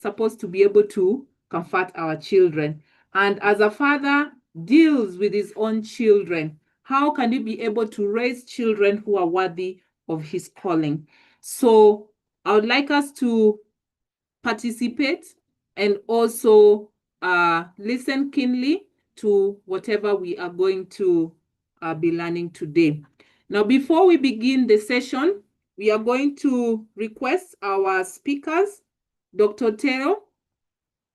supposed to be able to comfort our children. And as a father deals with his own children, how can you be able to raise children who are worthy of his calling? So I would like us to participate and also listen keenly to whatever we are going to be learning today. Now, before we begin the session, we are going to request our speakers, Dr. Oteyo,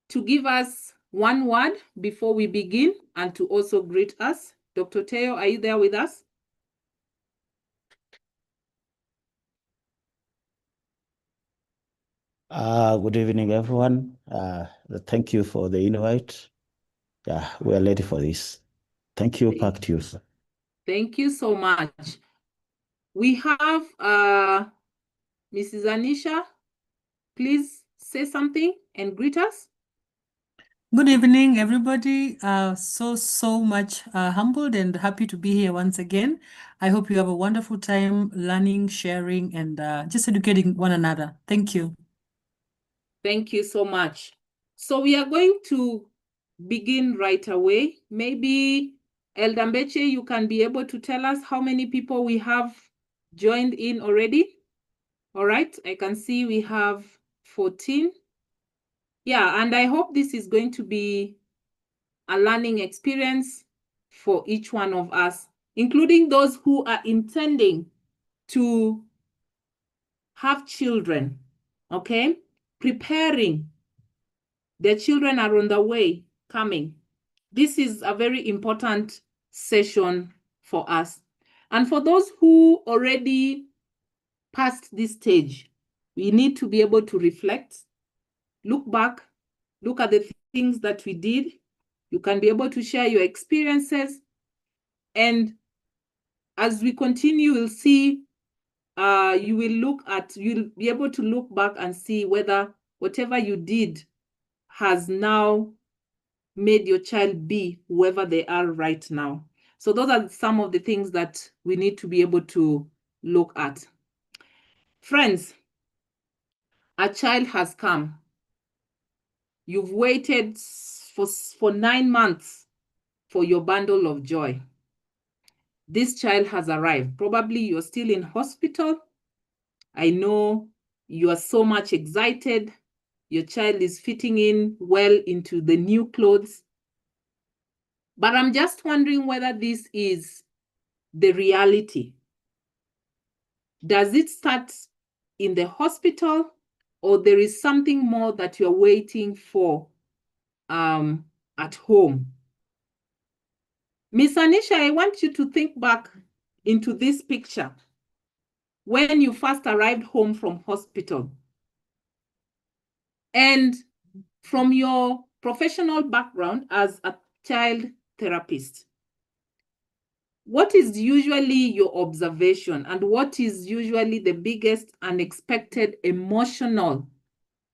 to give us one word before we begin and to also greet us. Dr. Oteyo, are you there with us? Good evening, everyone. Thank you for the invite. Yeah, we are ready for this. Thank you. Back to you, sir. Thank you so much. We have Mrs. Anisha. Please say something and greet us. Good evening, everybody. So much humbled and happy to be here once again. I hope you have a wonderful time learning, sharing, and just educating one another. Thank you. Thank you so much. So we are going to begin right away. Maybe Elder Mbeche, you can be able to tell us how many people we have joined in already. All right, I can see we have 14. Yeah, and I hope this is going to be a learning experience for each one of us, including those who are intending to have children, okay? Preparing. Their children are on the way, coming. This is a very important session for us. And for those who already passed this stage, we need to be able to reflect, look back, look at the things that we did. You can be able to share your experiences. And as we continue, we'll see, you'll be able to look back and see whether whatever you did has now made your child be whoever they are right now. So those are some of the things that we need to be able to look at. Friends, a child has come. You've waited for 9 months for your bundle of joy. This child has arrived. Probably you're still in hospital. I know you are so much excited. Your child is fitting in well into the new clothes. But I'm just wondering whether this is the reality. Does it start in the hospital, or there is something more that you're waiting for at home? Miss Anisha, I want you to think back into this picture when you first arrived home from hospital. And from your professional background as a child therapist, what is usually your observation, and what is usually the biggest unexpected emotional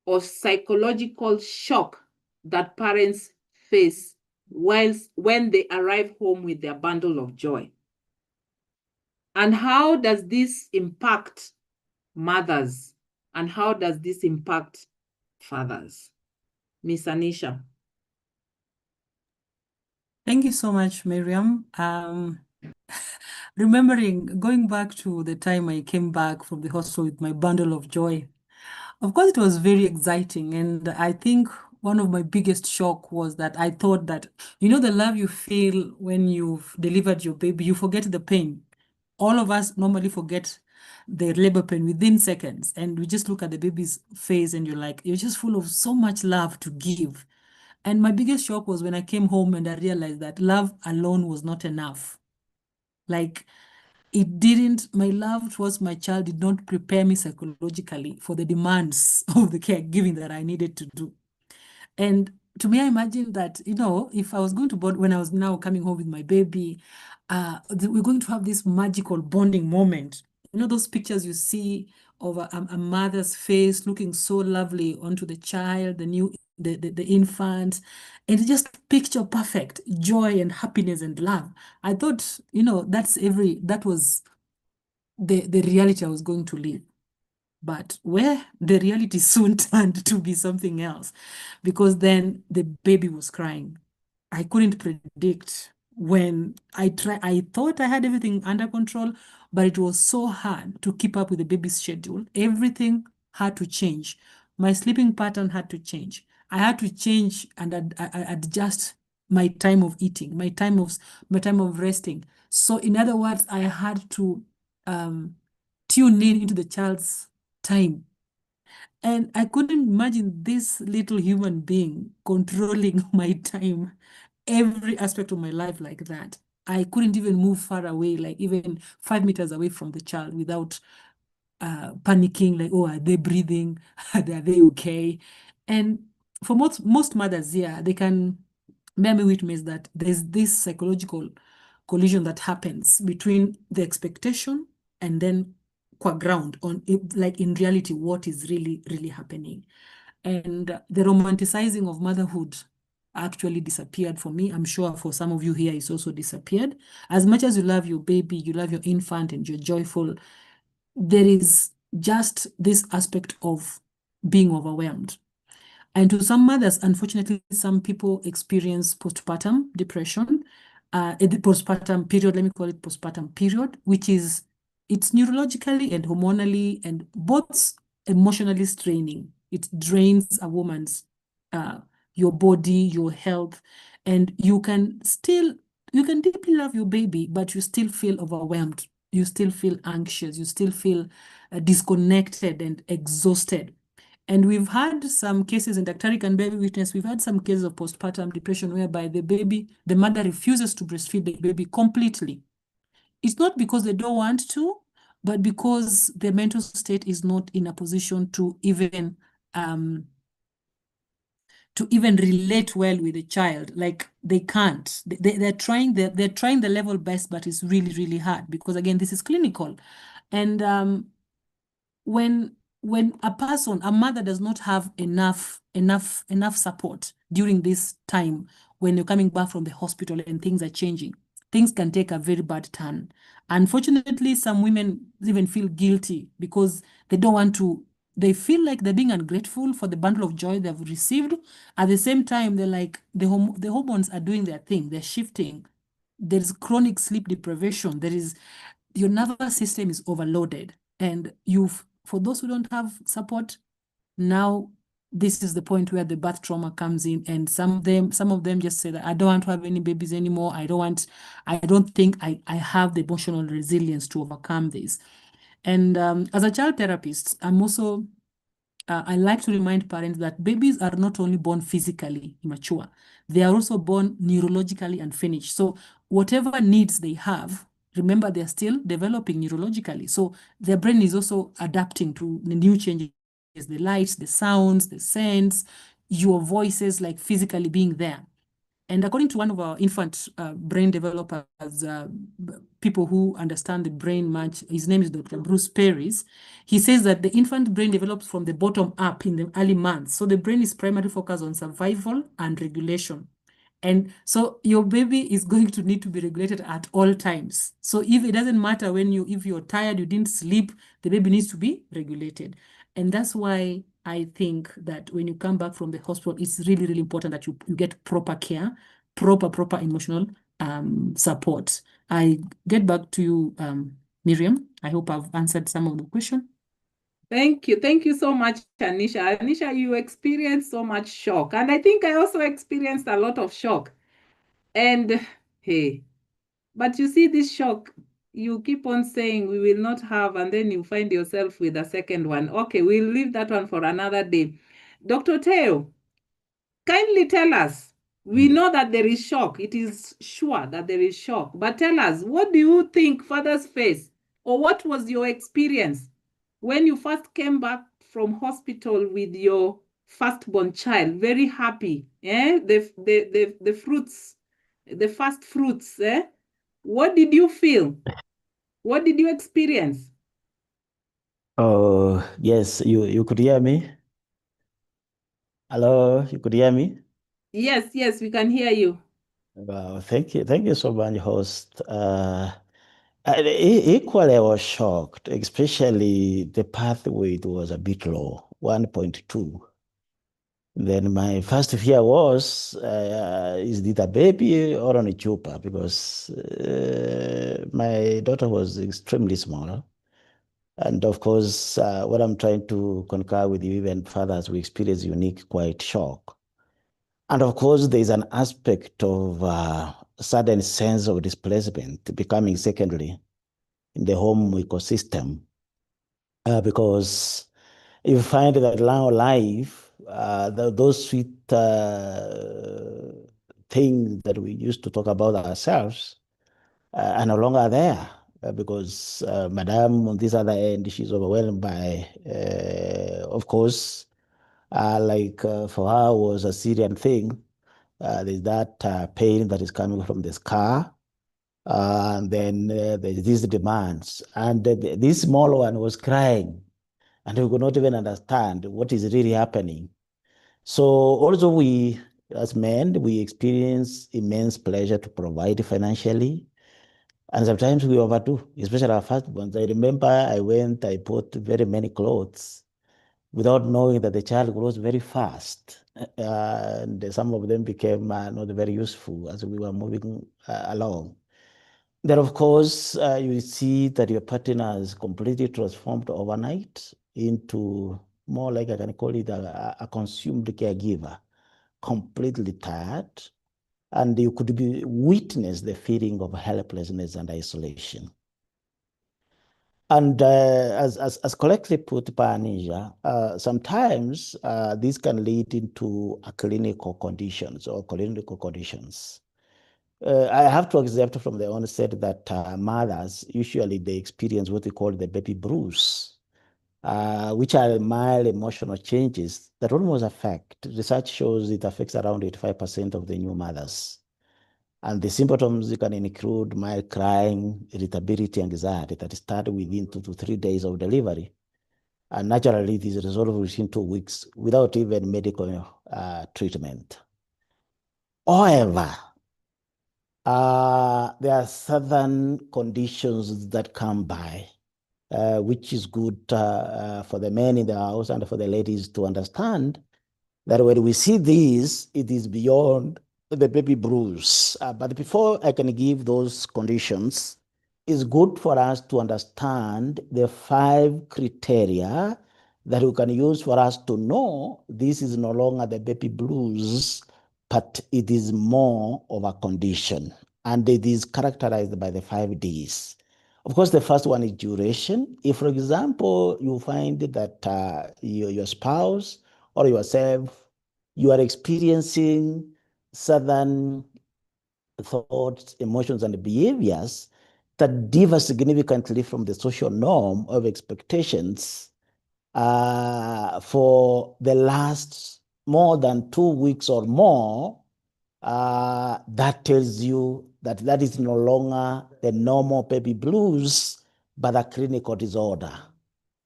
or psychological shock that parents face when they arrive home with their bundle of joy? And how does this impact mothers? And how does this impact fathers? Miss Anisha. Thank you so much, Miriam. Going back to the time I came back from the hospital with my bundle of joy, of course, it was very exciting. And I think one of my biggest shock was that I thought that, the love you feel when you've delivered your baby, you forget the pain. All of us normally forget the labor pain within seconds. And we just look at the baby's face and you're just full of so much love to give. And my biggest shock was when I came home and I realized that love alone was not enough. Like, my love towards my child did not prepare me psychologically for the demands of the caregiving that I needed to do. And to me, I imagined that, if I was going to bond, when I was now coming home with my baby, we're going to have this magical bonding moment. Those pictures you see of a mother's face looking so lovely onto the child, the infant, and it's just picture perfect joy and happiness and love. I thought, that was the reality I was going to live. But where the reality soon turned to be something else, because then the baby was crying. I couldn't predict when I thought I had everything under control, but it was so hard to keep up with the baby's schedule. Everything had to change. My sleeping pattern had to change. I had to change and adjust my time of eating, my time of resting. So in other words, I had to tune in into the child's time. And I couldn't imagine this little human being controlling my time, every aspect of my life like that. I couldn't even move far away, like even 5 meters away from the child without panicking, like, oh, are they breathing? Are they okay? And for most mothers, yeah, they can bear me witness that there's this psychological collision that happens between the expectation and then qua ground on it, like in reality, what is really, really happening. And the romanticizing of motherhood actually disappeared for me. I'm sure for some of you here, it's also disappeared. As much as you love your baby, you love your infant, and you're joyful, there is just this aspect of being overwhelmed. And to some mothers, unfortunately, some people experience postpartum depression, the postpartum period, let me call it postpartum period, which is, it's neurologically and hormonally and both emotionally straining. It drains a woman's, your body, your health, and you can deeply love your baby, but you still feel overwhelmed. You still feel anxious. You still feel disconnected and exhausted. And we've had some cases, and Dr. can bear witness, we've had some cases of postpartum depression whereby the mother refuses to breastfeed the baby completely. It's not because they don't want to, but because their mental state is not in a position to even relate well with the child. Like they can't. They're trying the level best, but it's really, really hard because again, this is clinical. And when a mother does not have enough support during this time, when you're coming back from the hospital and things are changing, things can take a very bad turn. Unfortunately, some women even feel guilty because they don't want to, they feel like they're being ungrateful for the bundle of joy they've received. At the same time, they're like, the hormones are doing their thing, they're shifting. There's chronic sleep deprivation. Your nervous system is overloaded. And for those who don't have support, now this is the point where the birth trauma comes in, and some of them just say that I don't want to have any babies anymore. I don't think I have the emotional resilience to overcome this. And as a child therapist, I like to remind parents that babies are not only born physically immature, they are also born neurologically unfinished. So whatever needs they have, remember, they're still developing neurologically. So their brain is also adapting to the new changes, the lights, the sounds, the scents, your voices, like physically being there. And according to one of our infant brain developers, people who understand the brain much, his name is Dr. Bruce Perry's, he says that the infant brain develops from the bottom up in the early months. So the brain is primarily focused on survival and regulation. And so your baby is going to need to be regulated at all times. So if it doesn't matter if you're tired, you didn't sleep, the baby needs to be regulated. And that's why I think that when you come back from the hospital, it's really, really important that you get proper care, proper emotional support. I get back to you, Miriam. I hope I've answered some of the question. Thank you. Thank you so much, Anisha. Anisha, you experienced so much shock. And I think I also experienced a lot of shock. And hey, but you see this shock, you keep on saying we will not have, and then you find yourself with a second one. Okay, we'll leave that one for another day. Dr. Oteyo, kindly tell us, we know that there is shock. It is sure that there is shock. But tell us, what do you think fathers face? Or what was your experience when you first came back from hospital with your firstborn child, very happy, the fruits, the first fruits, what did you feel? What did you experience? Oh, yes, you could hear me? Hello, you could hear me? Yes, we can hear you. Wow, thank you so much, host. Equally, I was shocked, especially the pathway it was a bit low, 1.2. Then my first fear was, is it a baby or on a chupa? Because my daughter was extremely small. And of course, what I'm trying to concur with you, even fathers, we experience unique quite shock. And of course, there's an aspect of sudden sense of displacement becoming secondary in the home ecosystem, because you find that now life, those sweet things that we used to talk about ourselves are no longer there, because Madame on this other end, she's overwhelmed by, of course, for her was a Syrian thing. There's that pain that is coming from the scar. And then there's these demands. And this small one was crying, and we could not even understand what is really happening. So also we, as men, we experience immense pleasure to provide financially. And sometimes we overdo, especially our first ones. I remember I bought very many clothes without knowing that the child grows very fast. And some of them became not very useful as we were moving along. Then, of course, you see that your partner is completely transformed overnight into more like I can call it a consumed caregiver, completely tired. And you could witness the feeling of helplessness and isolation. And as correctly put by Anisha, sometimes this can lead into a clinical conditions or clinical conditions. I have to accept from the onset that mothers usually they experience what we call the baby blues, which are mild emotional changes that almost affect. Research shows it affects around 85% of the new mothers. And the symptoms can include mild crying, irritability, anxiety that start within 2 to 3 days of delivery. And naturally, it is resolved within 2 weeks without even medical treatment. However, there are certain conditions that come by, which is good for the men in the house and for the ladies to understand that when we see this, it is beyond the baby blues. But before I can give those conditions, it's good for us to understand the 5 criteria that we can use for us to know this is no longer the baby blues, but it is more of a condition. And it is characterized by the 5 Ds. Of course, the first one is duration. If, for example, you find that your spouse or yourself, you are experiencing certain thoughts, emotions, and behaviors that differ significantly from the social norm of expectations for the last more than 2 weeks or more, that tells you that that is no longer the normal baby blues, but a clinical disorder.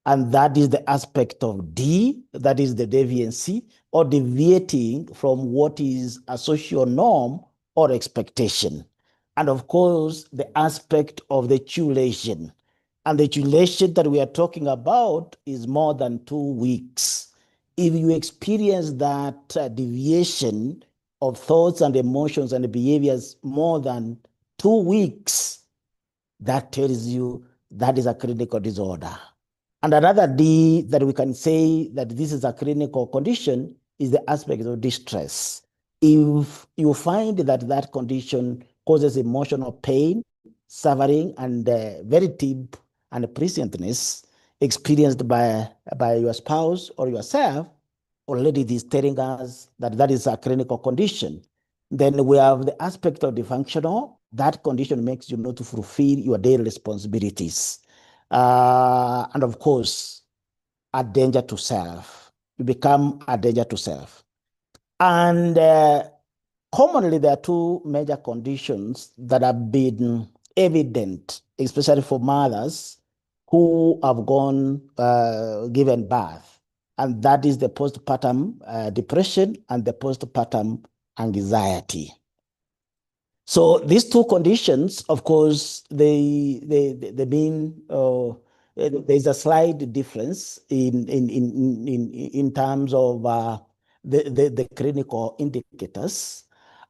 And that is the aspect of D, that is the deviancy or deviating from what is a social norm or expectation. And of course, the aspect of the duration. And the duration that we are talking about is more than 2 weeks. If you experience that deviation of thoughts and emotions and behaviors more than 2 weeks, that tells you that is a clinical disorder. And another D that we can say that this is a clinical condition is the aspect of distress. If you find that that condition causes emotional pain, suffering, and very deep and presentness experienced by your spouse or yourself, already it is telling us that that is a clinical condition. Then we have the aspect of dysfunctional. That condition makes you not to fulfill your daily responsibilities. And of course, a danger to self. You become a danger to self. And commonly, there are 2 major conditions that have been evident, especially for mothers who have given birth. And that is the postpartum depression and the postpartum anxiety. So these two conditions, of course, they mean there's a slight difference in terms of the clinical indicators.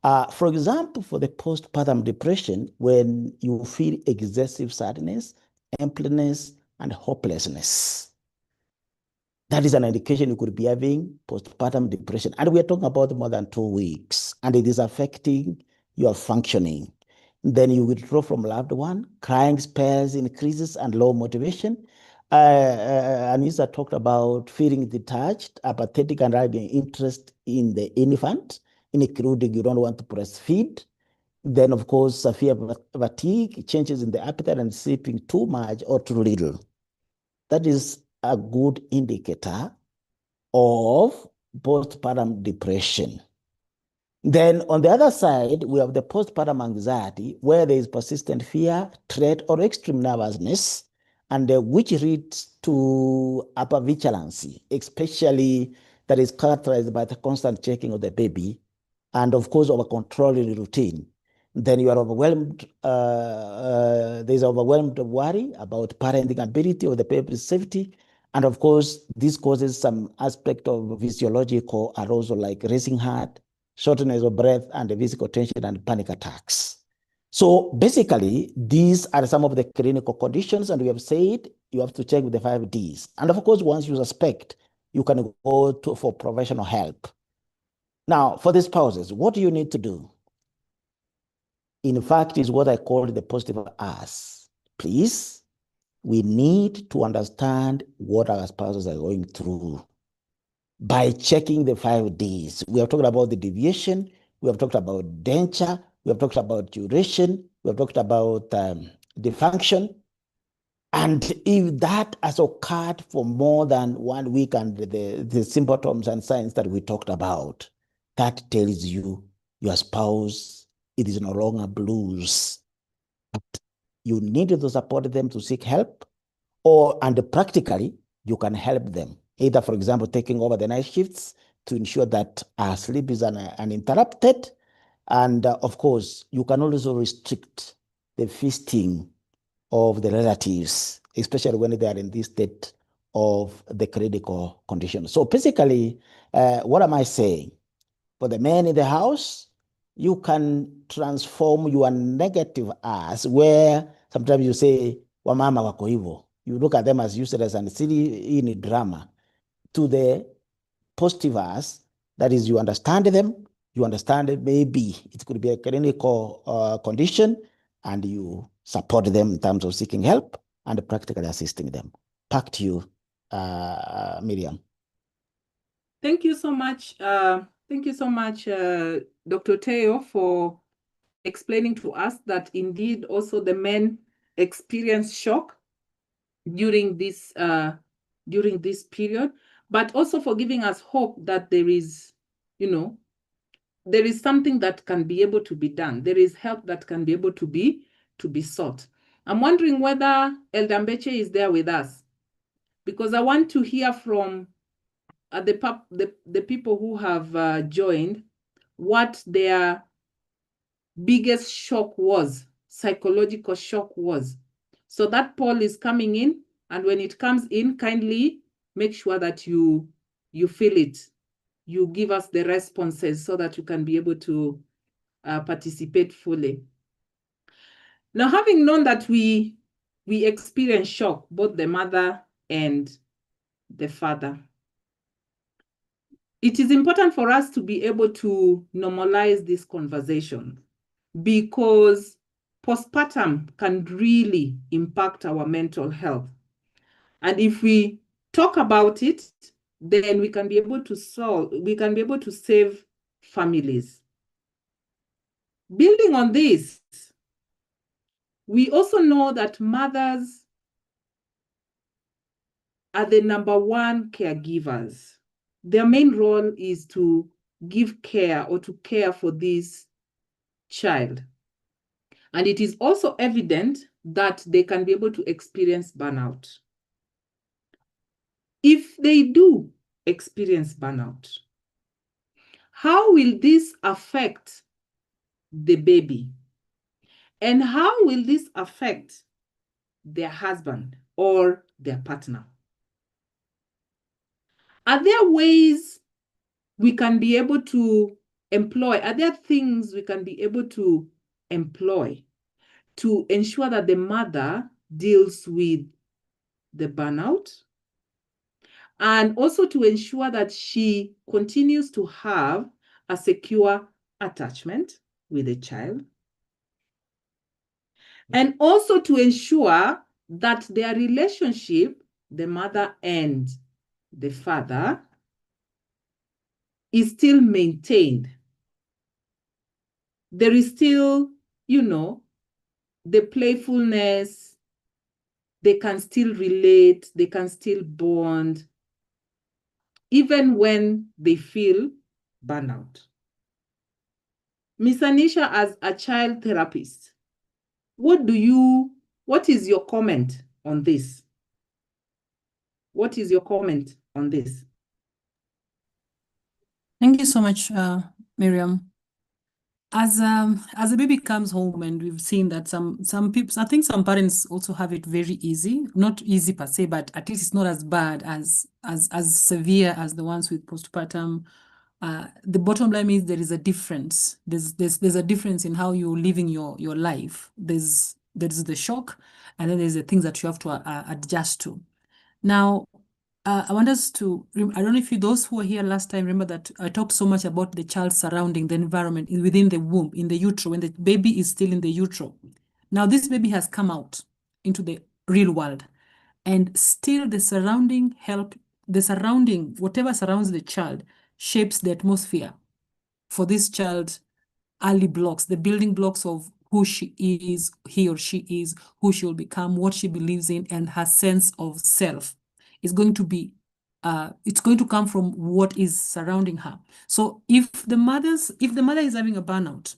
For example, for the postpartum depression, when you feel excessive sadness, emptiness, and hopelessness, that is an indication you could be having postpartum depression. And we're talking about more than 2 weeks, and it is affecting your functioning. Then you withdraw from loved one, crying spells increases, and low motivation. Anisha talked about feeling detached, apathetic, and having interest in the infant, including you don't want to breastfeed. Then, of course, severe fatigue, changes in the appetite, and sleeping too much or too little. That is a good indicator of postpartum depression. Then on the other side, we have the postpartum anxiety, where there is persistent fear, dread, or extreme nervousness, and which leads to hypervigilance, especially that is characterized by the constant checking of the baby, and of course, over controlling routine. Then you are overwhelmed. There's overwhelmed worry about parenting ability or the baby's safety. And of course, this causes some aspect of physiological arousal like racing heart, shortness of breath, and the physical tension and panic attacks. So basically, these are some of the clinical conditions, and we have said you have to check with the 5Ds. And of course, once you suspect, you can go for professional help. Now, for the spouses, what do you need to do? In fact, is what I call the positive ask. Please, we need to understand what our spouses are going through by checking the 5Ds. We have talked about the deviation, we have talked about danger, we have talked about duration, we have talked about the function. And if that has occurred for more than 1 week and the symptoms and signs that we talked about, that tells you your spouse, it is no longer blues. You need to support them to seek help, and practically, you can help them, either, for example, taking over the night shifts to ensure that sleep is uninterrupted. And of course, you can also restrict the feasting of the relatives, especially when they are in this state of the critical condition. So basically, what am I saying? For the men in the house, you can transform your negative as where sometimes you say, wamama wako hivo. You look at them as useless and silly in drama, to the positive as, that is, you understand them, you understand it, maybe it could be a clinical condition, and you support them in terms of seeking help and practically assisting them. Back to you, Miriam. Thank you so much. Thank you so much, Dr. Oteyo, for explaining to us that indeed also the men experience shock during this period, but also for giving us hope that there is, there is something that can be able to be done. There is help that can be able to be sought. I'm wondering whether Elder Mbeche is there with us, because I want to hear from the people who have joined what their biggest shock was, psychological shock was. So that poll is coming in, and when it comes in, kindly make sure that you fill it. You give us the responses so that you can be able to participate fully. Now, having known that we experience shock, both the mother and the father, it is important for us to be able to normalize this conversation, because postpartum can really impact our mental health. And if we talk about it, then we can be able to save families. Building on this, we also know that mothers are the #1 caregivers. Their main role is to give care or to care for this child. And it is also evident that they can be able to experience burnout. If they do experience burnout, how will this affect the baby? And how will this affect their husband or their partner? Are there ways we can be able to employ? Are there things we can be able to employ to ensure that the mother deals with the burnout, and also to ensure that she continues to have a secure attachment with the child, and also to ensure that their relationship, the mother and the father, is still maintained? There is still, the playfulness, they can still relate, they can still bond, even when they feel burnout. Miss Anisha, as a child therapist, what is your comment on this? What is your comment on this? Thank you so much, Miriam. As a baby comes home, and we've seen that some people, I think some parents also have it very easy, not easy per se, but at least it's not as bad as severe as the ones with postpartum. The bottom line is there is a difference. There's a difference in how you're living your life. There's the shock, and then there's the things that you have to adjust to. Now, I want us to, I don't know if those who were here last time remember that I talked so much about the child surrounding the environment within the womb, in the utero, when the baby is still in the utero. Now, this baby has come out into the real world, and still the surrounding, whatever surrounds the child, shapes the atmosphere for this child. Early blocks, the building blocks of who he or she is, who she will become, what she believes in, and her sense of self is going to be, it's going to come from what is surrounding her. So if the mother is having a burnout,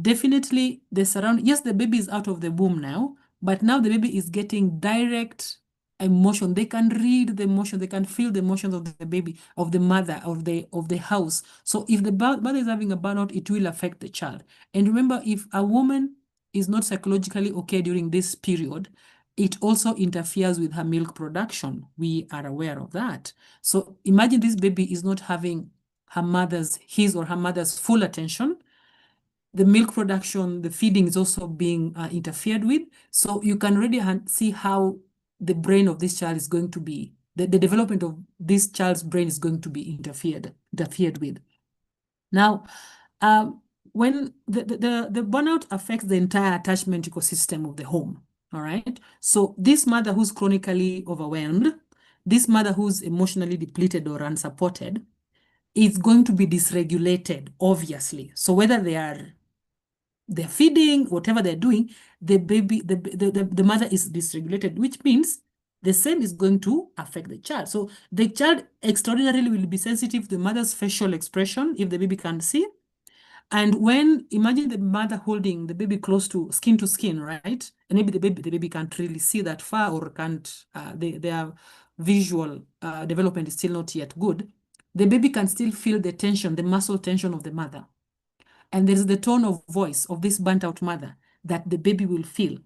definitely yes, the baby is out of the womb now, but now the baby is getting direct emotion. They can read the emotion, they can feel the emotions of the baby, of the mother, of the house. So if the mother is having a burnout, it will affect the child. And remember, if a woman is not psychologically okay during this period, it also interferes with her milk production. We are aware of that. So imagine this baby is not having his or her mother's full attention. The milk production, the feeding is also being interfered with. So you can already see how the brain of this child is going to be, the development of this child's brain is going to be interfered with. Now, when the burnout affects the entire attachment ecosystem of the home, all right? So this mother who's chronically overwhelmed, this mother who's emotionally depleted or unsupported, is going to be dysregulated, obviously. So whether they're feeding, whatever they're doing, the mother is dysregulated, which means the same is going to affect the child. So the child extraordinarily will be sensitive to the mother's facial expression if the baby can't see. And imagine the mother holding the baby close to skin, right? And maybe the baby can't really see that far, or can't, their visual development is still not yet good. The baby can still feel the tension, the muscle tension of the mother. And there's the tone of voice of this burnt out mother that the baby will feel.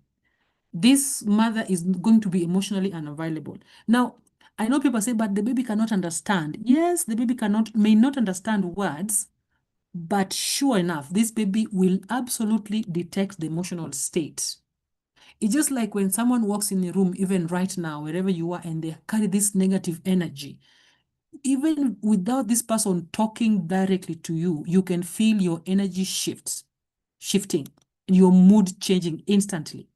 This mother is going to be emotionally unavailable. Now, I know people say, but the baby cannot understand. Yes, the baby may not understand words, but sure enough, this baby will absolutely detect the emotional state. It's just like when someone walks in a room, even right now, wherever you are, and they carry this negative energy. Even without this person talking directly to you, you can feel your energy shifting, and your mood changing instantly.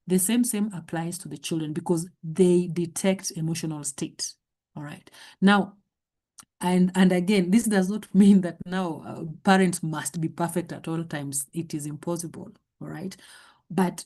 The same applies to the children, because they detect emotional state. All right. Now, and again, this does not mean that now parents must be perfect at all times. It is impossible. All right. But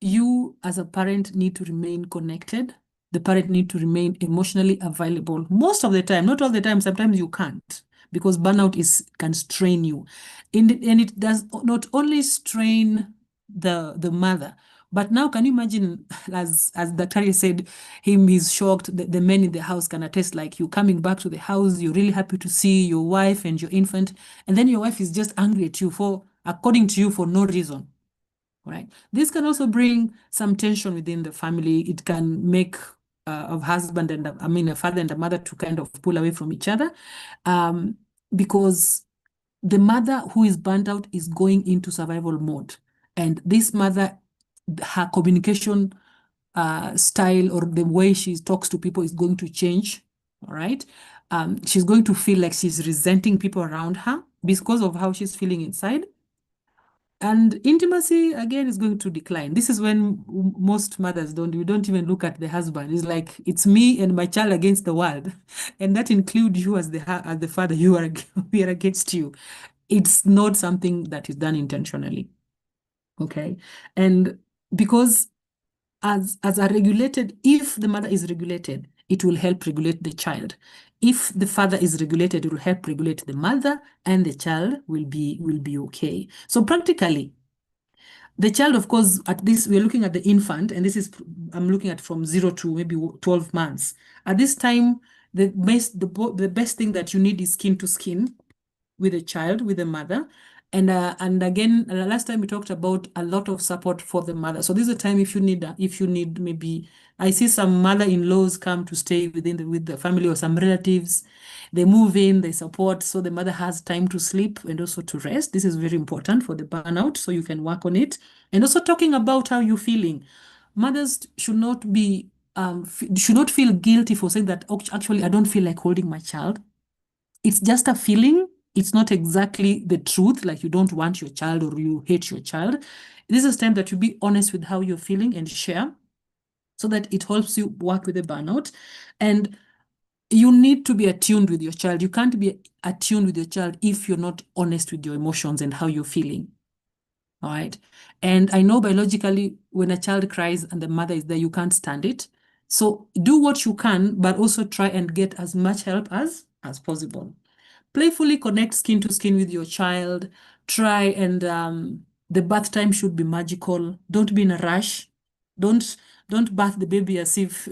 you as a parent need to remain connected. The parent need to remain emotionally available most of the time, not all the time. Sometimes you can't, because burnout can strain you. And it does not only strain the mother, but now can you imagine, as Dr. said, he's shocked. The men in the house can attest, like, you coming back to the house, you're really happy to see your wife and your infant, and then your wife is just angry at you for according to you for no reason. Right? This can also bring some tension within the family. It can make a husband and a father and a mother to kind of pull away from each other, because the mother who is burnt out is going into survival mode, and this mother, her communication style or the way she talks to people is going to change. All right, she's going to feel like she's resenting people around her because of how she's feeling inside. And intimacy, again, is going to decline. This is when most mothers we don't even look at the husband. It's like, it's me and my child against the world. And that includes you as the father, we are against you. It's not something that is done intentionally. Okay. And because as a regulated, if the mother is regulated, it will help regulate the child. If the father is regulated, it will help regulate the mother, and the child will be okay. So practically, the child, of course, at this, we're looking at the infant, and this is, I'm looking at from 0 to maybe 12 months. At this time, the best thing that you need is skin to skin with the child, with the mother. And again, last time we talked about a lot of support for the mother. So this is a time if you need maybe, I see some mother-in-laws come to stay with the family, or some relatives. They move in, they support, so the mother has time to sleep and also to rest. This is very important for the burnout, so you can work on it. And also talking about how you're feeling. Mothers should not feel guilty for saying that, "Oh, actually, I don't feel like holding my child." It's just a feeling. It's not exactly the truth, like you don't want your child or you hate your child. This is time that you be honest with how you're feeling and share, so that it helps you work with the burnout. And you need to be attuned with your child. You can't be attuned with your child if you're not honest with your emotions and how you're feeling. All right. And I know biologically, when a child cries and the mother is there, you can't stand it. So do what you can, but also try and get as much help as possible. Playfully connect skin to skin with your child. Try and the bath time should be magical. Don't be in a rush. Don't bath the baby as if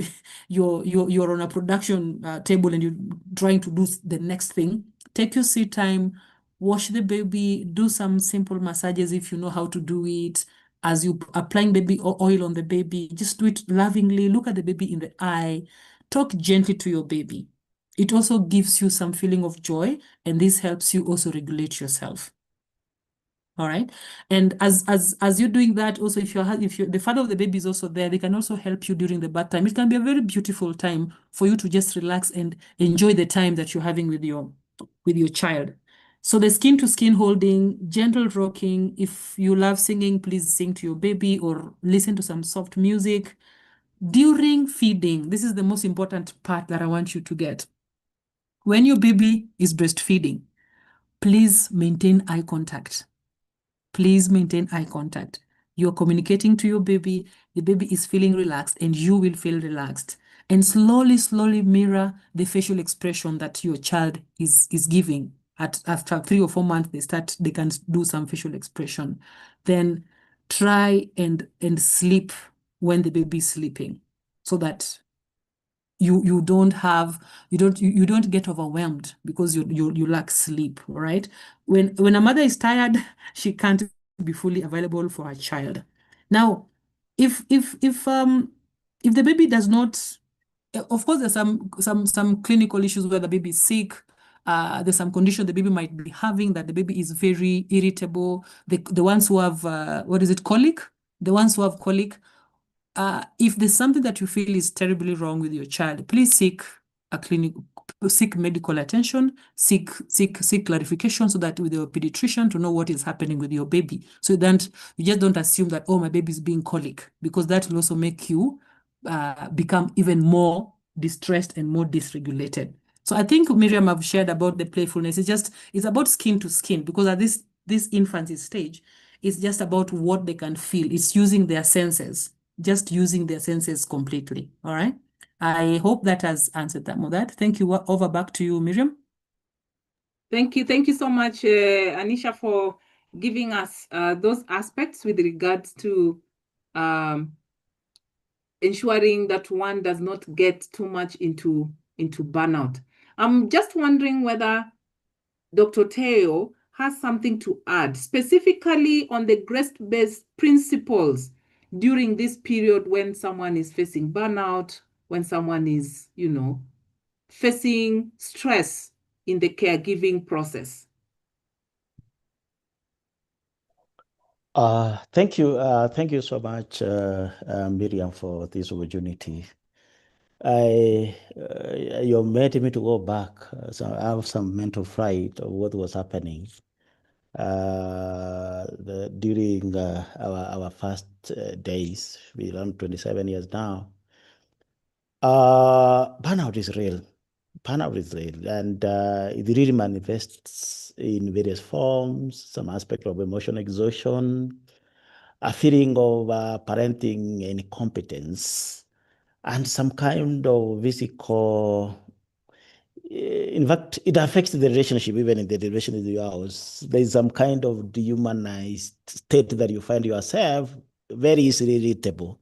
you're on a production table and you're trying to do the next thing. Take your seat time. Wash the baby. Do some simple massages if you know how to do it. As you applying baby oil on the baby, just do it lovingly. Look at the baby in the eye. Talk gently to your baby. It also gives you some feeling of joy, and this helps you also regulate yourself. All right. And as you're doing that, also, if the father of the baby is also there, they can also help you during the bath time. It can be a very beautiful time for you to just relax and enjoy the time that you're having with your child. So the skin to skin holding, gentle rocking. If you love singing, please sing to your baby or listen to some soft music. During feeding, this is the most important part that I want you to get. When your baby is breastfeeding, please maintain eye contact. Please maintain eye contact. You're communicating to your baby, the baby is feeling relaxed, and you will feel relaxed. And slowly, slowly mirror the facial expression that your child is giving. After 3 or 4 months, they can do some facial expression. Then try and sleep when the baby is sleeping, so that you don't get overwhelmed because you lack sleep. All right. When a mother is tired, she can't be fully available for her child. Now, if the baby does not, of course, there's some clinical issues where the baby is sick. There's some condition the baby might be having, that the baby is very irritable. The ones who have colic. The ones who have colic. If there's something that you feel is terribly wrong with your child, please seek medical attention, seek clarification, so that with your pediatrician to know what is happening with your baby. So you just don't assume that, oh, my baby is being colic, because that will also make you become even more distressed and more dysregulated. So I think Miriam have shared about the playfulness. It's about skin to skin, because at this infancy stage, it's just about what they can feel. It's using their senses, completely. All right. I hope that has answered that. Thank you. Over back to you, Miriam. Thank you so much, Anisha, for giving us those aspects with regards to ensuring that one does not get too much into burnout. I'm just wondering whether Dr. Oteyo has something to add, specifically on the grace-based principles during this period when someone is facing burnout, when someone is, facing stress in the caregiving process. Thank you. Thank you so much, Miriam, for this opportunity. You made me to go back. So I have some mental fright of what was happening during our first days. We run 27 years now. Burnout is real. Burnout is real, and it really manifests in various forms. Some aspect of emotional exhaustion, a feeling of parenting incompetence, and some kind of physical. In fact, it affects the relationship, even in the relationship with your house. There is some kind of dehumanized state that you find yourself very easily irritable.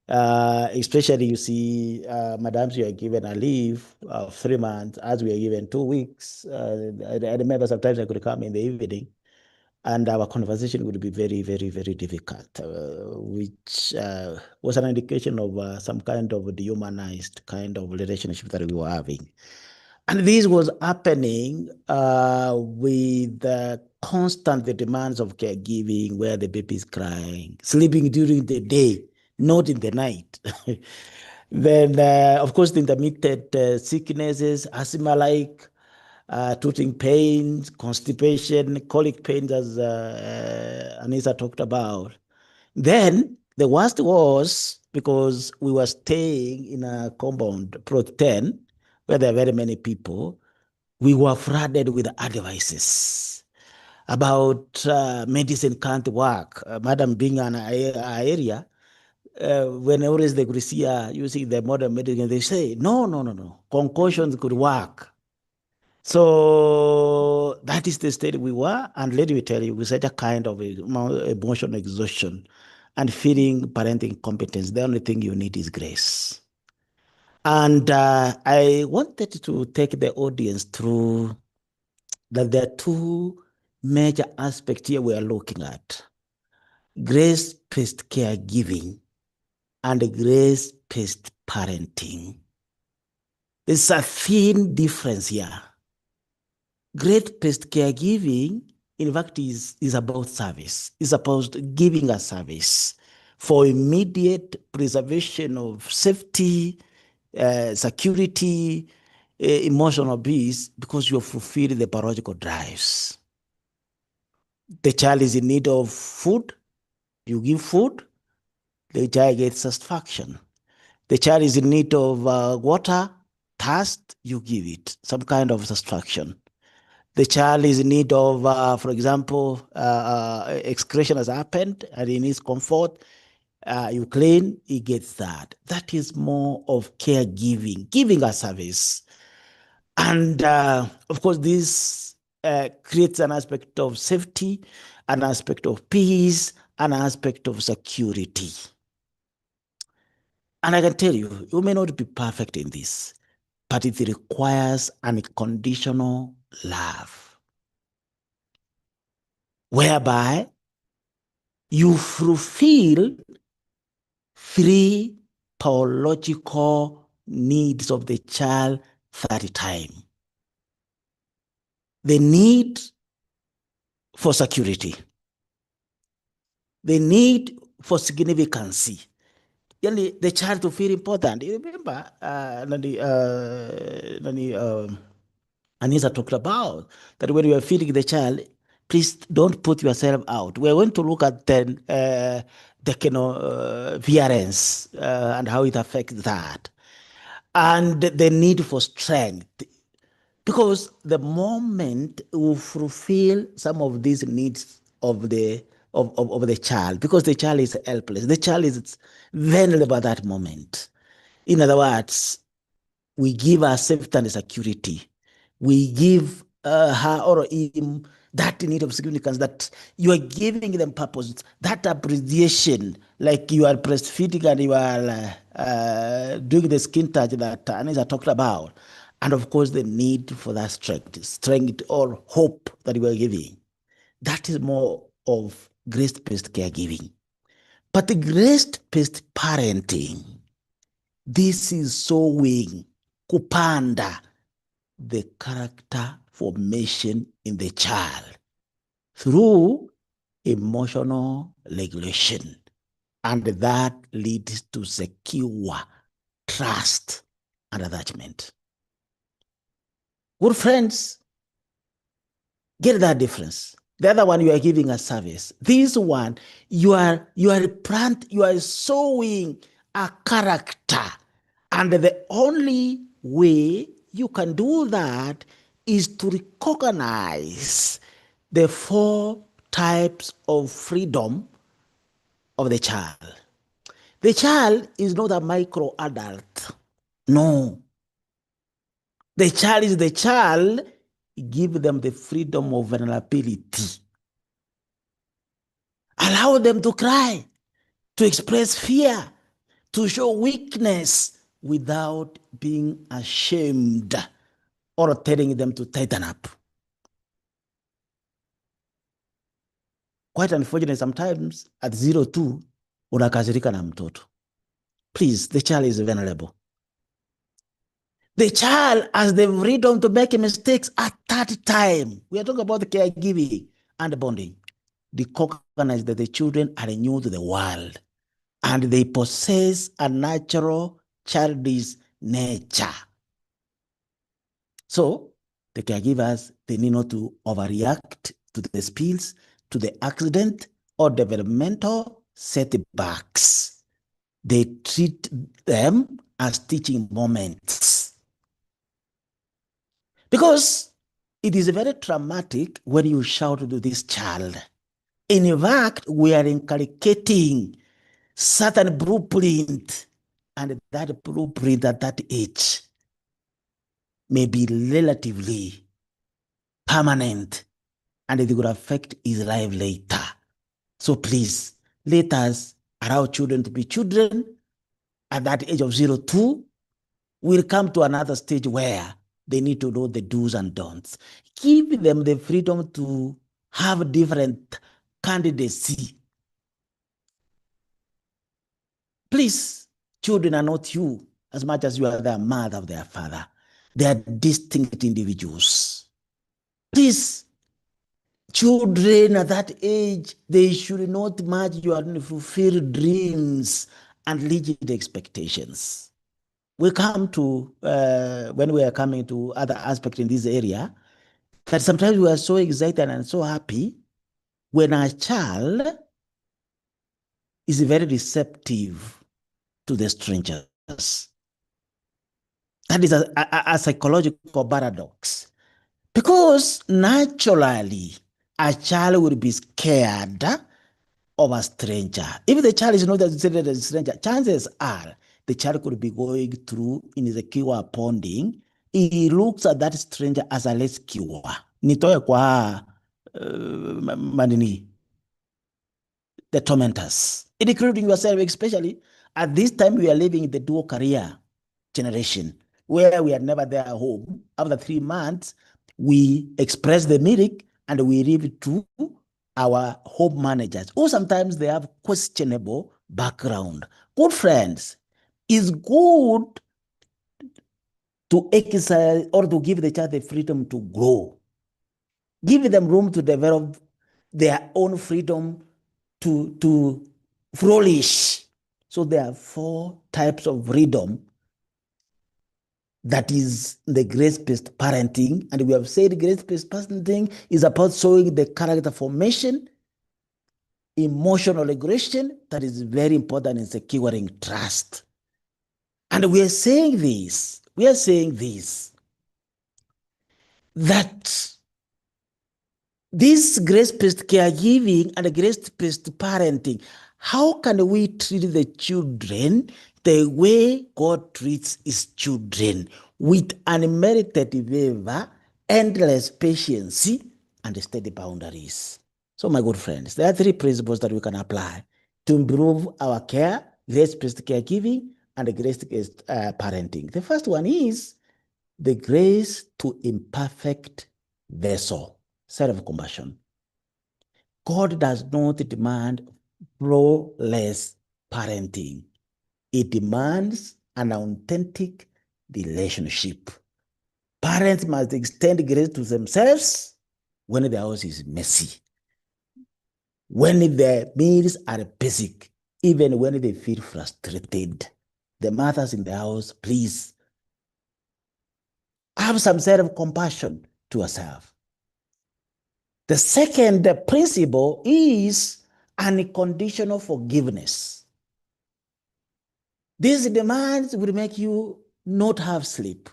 Especially, you see, madams, you are given a leave of 3 months, as we are given 2 weeks. I remember sometimes I could come in the evening and our conversation would be very, very, very difficult, which was an indication of some kind of dehumanized kind of relationship that we were having. And this was happening with the constant demands of caregiving, where the baby is crying, sleeping during the day, not in the night. Then, of course, the intermittent sicknesses, asthma-like, toothing pains, constipation, colic pains, as Anissa talked about. Then the worst was because we were staying in a compound, Plot 10, where there are very many people. We were flooded with advices about medicine can't work. Madam, being an area, when always they could see using the modern medicine, they say, no, concussions could work. So that is the state we were. And let me tell you, with such a kind of emotional exhaustion and feeling parenting competence, the only thing you need is grace. And I wanted to take the audience through that there are two major aspects here we are looking at: grace-based caregiving and grace-based parenting. There's a thin difference here. Grace-based caregiving, in fact, is about service. It's about giving a service for immediate preservation of safety, security, emotional peace, because you have fulfilled the biological drives. The child is in need of food, you give food, the child gets satisfaction. The child is in need of water, thirst, you give it some kind of satisfaction. The child is in need of, for example, excretion has happened and he needs comfort. You clean, he gets that. That is more of caregiving, giving a service. And of course, this creates an aspect of safety, an aspect of peace, an aspect of security. And I can tell you, you may not be perfect in this, but it requires unconditional love, whereby you fulfill three biological needs of the child 30 times. The need for security, the need for significancy, the child to feel important. You remember, Anissa talked about that when you are feeding the child, please don't put yourself out. We're going to look at then the variance and how it affects that, and the need for strength. Because the moment we fulfill some of these needs of the child, because the child is helpless, the child is vulnerable at that moment. In other words, we give her safety and security. We give her or him that need of significance, that you are giving them purpose, that appreciation, like you are breastfeeding and you are doing the skin touch that Anissa talked about. And of course, the need for that strength or hope that we are giving. That is more of grace-based caregiving. But the grace-based parenting, this is sowing, kupanda, the character formation in the child through emotional regulation. And that leads to secure trust and attachment. Good friends, get that difference. The other one, you are giving a service. This one, you are sowing a character. And the only way you can do that is to recognize the 4 types of freedom of the child. The child is not a micro adult. No. The child is the child. Give them the freedom of vulnerability. Allow them to cry, to express fear, to show weakness without being ashamed or telling them to tighten up. Quite unfortunate, sometimes at 02, unakasirika na mtoto. Please, the child is vulnerable. The child has the freedom to make mistakes at that time. We are talking about caregiving and bonding. Recognize that the children are new to the world and they possess a natural childish nature. So the caregivers, they need not to overreact to the spills, to the accident or developmental setbacks. They treat them as teaching moments. Because it is very traumatic when you shout to this child. In fact, we are inculcating certain blueprint, and that blueprint at that age may be relatively permanent, and it will affect his life later. So please, let us allow children to be children. At that age of 02, we'll come to another stage where they need to know the do's and don'ts. Give them the freedom to have different candidacy. Please, children are not you as much as you are their mother or their father. They are distinct individuals. Please, children at that age, they should not match your unfulfilled dreams and rigid expectations. We come to, when we are coming to other aspects in this area, that sometimes we are so excited and so happy when a child is very receptive to the strangers. That is a psychological paradox. Because naturally, a child will be scared of a stranger. If the child is not a stranger, chances are the child could be going through insecure bonding. He looks at that stranger as a rescuer. Nitoe kwa manini, the tormentors, including yourself, especially at this time we are living in the dual career generation, where we are never there at home. After 3 months, we express the merit and we leave it to our home managers, who sometimes they have questionable background. Good friends, it's good to exercise or to give the child the freedom to grow. Give them room to develop their own freedom to flourish. So there are 4 types of freedom. That is the grace-based parenting. And we have said grace-based parenting is about showing the character formation, emotional regulation, that is very important in securing trust. And we are saying this, that this grace-based caregiving and grace-based parenting, how can we treat the children the way God treats his children, with unmerited favor, endless patience, and steady boundaries? So, my good friends, there are 3 principles that we can apply to improve our care: grace-based caregiving and grace-based parenting. The first one is the grace to imperfect vessel, self-compassion. God does not demand flawless parenting. It demands an authentic relationship. Parents must extend grace to themselves when the house is messy, when their meals are basic, even when they feel frustrated. The mothers in the house, please have some self-compassion to yourself. The second principle is unconditional forgiveness. These demands will make you not have sleep.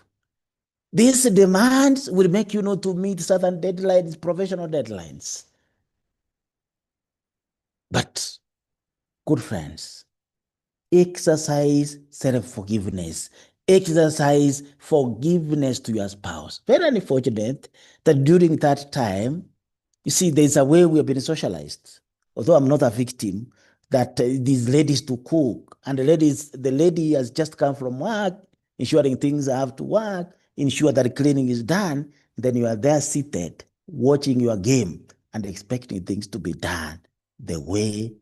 These demands will make you not to meet certain deadlines, professional deadlines. But, good friends, exercise self-forgiveness. Exercise forgiveness to your spouse. Very unfortunate that during that time, you see, there's a way we have been socialized. Although I'm not a victim, that these ladies to cook, and the lady has just come from work, ensuring things have to work, ensure that cleaning is done. Then you are there seated, watching your game and expecting things to be done the way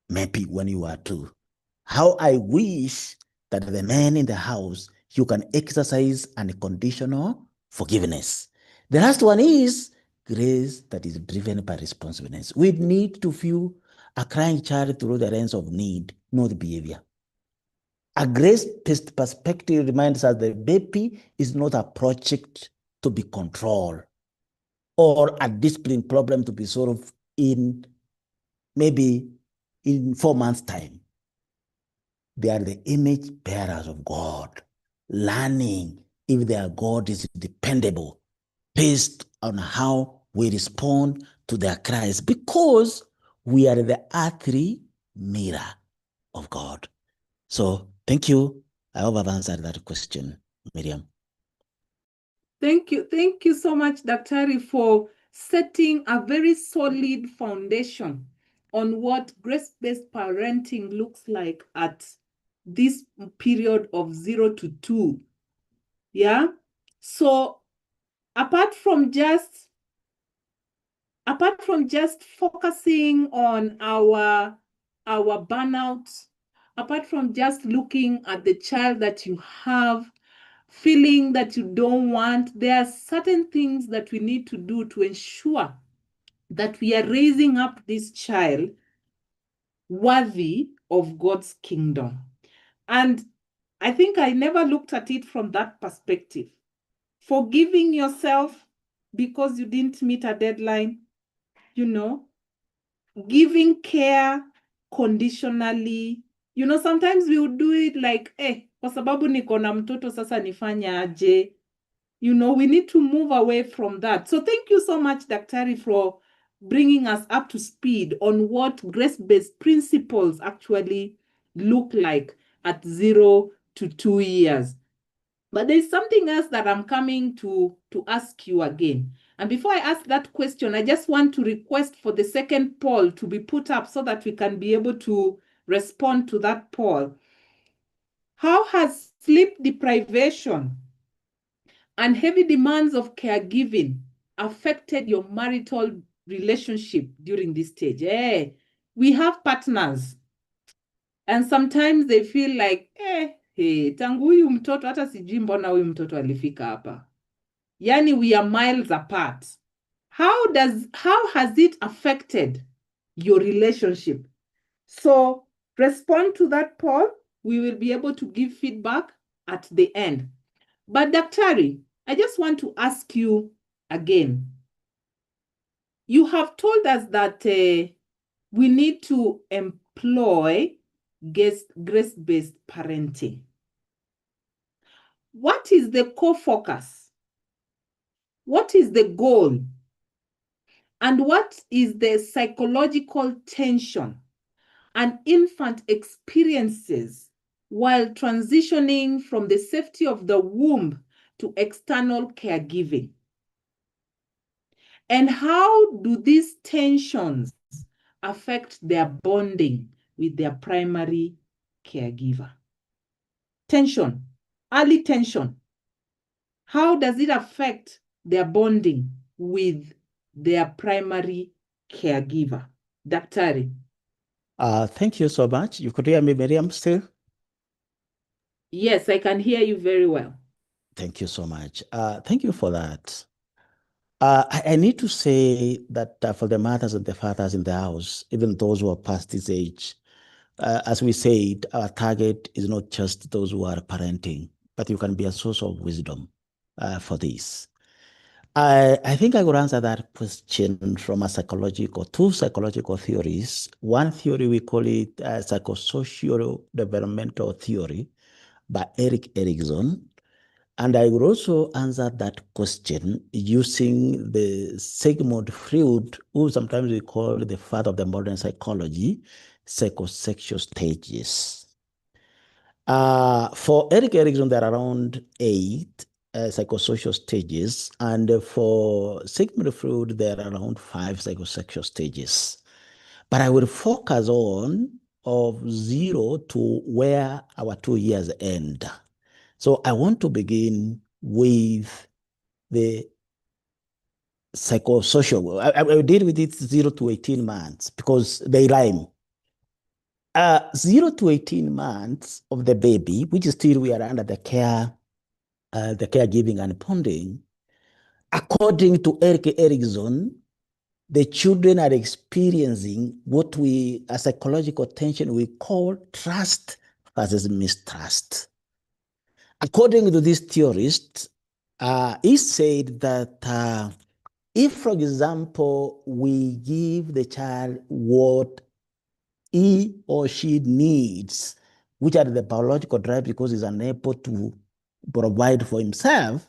maybe when you are two. How I wish that the men in the house, you can exercise unconditional forgiveness. The last one is grace that is driven by responsiveness. We need to view a crying child through the lens of need, not behavior. A grace-based perspective reminds us that baby is not a project to be controlled or a discipline problem to be solved in maybe in 4 months' time. They are the image bearers of God, learning if their God is dependable based on how we respond to their cries, because we are the earthly mirror of God. So thank you. I hope I've answered that question, Miriam. Thank you. Thank you so much, Daktari, for setting a very solid foundation on what grace-based parenting looks like at this period of 0 to 2. Yeah. So apart from just focusing on our burnout, apart from just looking at the child that you have, feeling that you don't want, there are certain things that we need to do to ensure that we are raising up this child worthy of God's kingdom. And I think I never looked at it from that perspective. Forgiving yourself because you didn't meet a deadline, giving care conditionally. Sometimes we would do it like, kwa sababu niko na mtoto sasa nifanya aje. We need to move away from that. So thank you so much, Daktari, for bringing us up to speed on what grace-based principles actually look like at 0 to 2 years. But there's something else that I'm coming to ask you again. And before I ask that question, I just want to request for the second poll to be put up so that we can be able to respond to that poll. How has sleep deprivation and heavy demands of caregiving affected your marital relationship during this stage? We have partners, and sometimes they feel like, tangu huyu mtoto hata sijui mbona huyu mtoto alifika hapa. Yani we are miles apart. How has it affected your relationship? So respond to that poll. We will be able to give feedback at the end. But Daktari, I just want to ask you again. You have told us that we need to employ grace-based parenting. What is the core focus? What is the goal? And what is the psychological tension an infant experiences while transitioning from the safety of the womb to external caregiving? And how do these tensions affect their bonding with their primary caregiver? Tension, early tension. how does it affect their bonding with their primary caregiver? Daktari. Thank you so much. You could hear me, Miriam, still? Yes, I can hear you very well. Thank you so much. Thank you for that. I need to say that for the mothers and the fathers in the house, even those who are past this age, as we said, our target is not just those who are parenting, but you can be a source of wisdom for this. I think I would answer that question from two psychological theories. One theory, we call it psychosocial developmental theory by Erik Erikson. And I would also answer that question using the Sigmund Freud, who sometimes we call the father of the modern psychology, psychosexual stages. For Erik Erikson, there are around 8 psychosocial stages, and for Sigmund Freud, there are around 5 psychosexual stages. But I will focus on of 0 to where our 2 years end. So I want to begin with the psychosocial. I will deal with it 0 to 18 months because they rhyme. 0 to 18 months of the baby, which is still we are under the caregiving and bonding, according to Erik Erikson, the children are experiencing what we, a psychological tension we call trust versus mistrust. According to this theorist, he said that if, for example, we give the child what he or she needs, which are the biological drive because he's unable to provide for himself,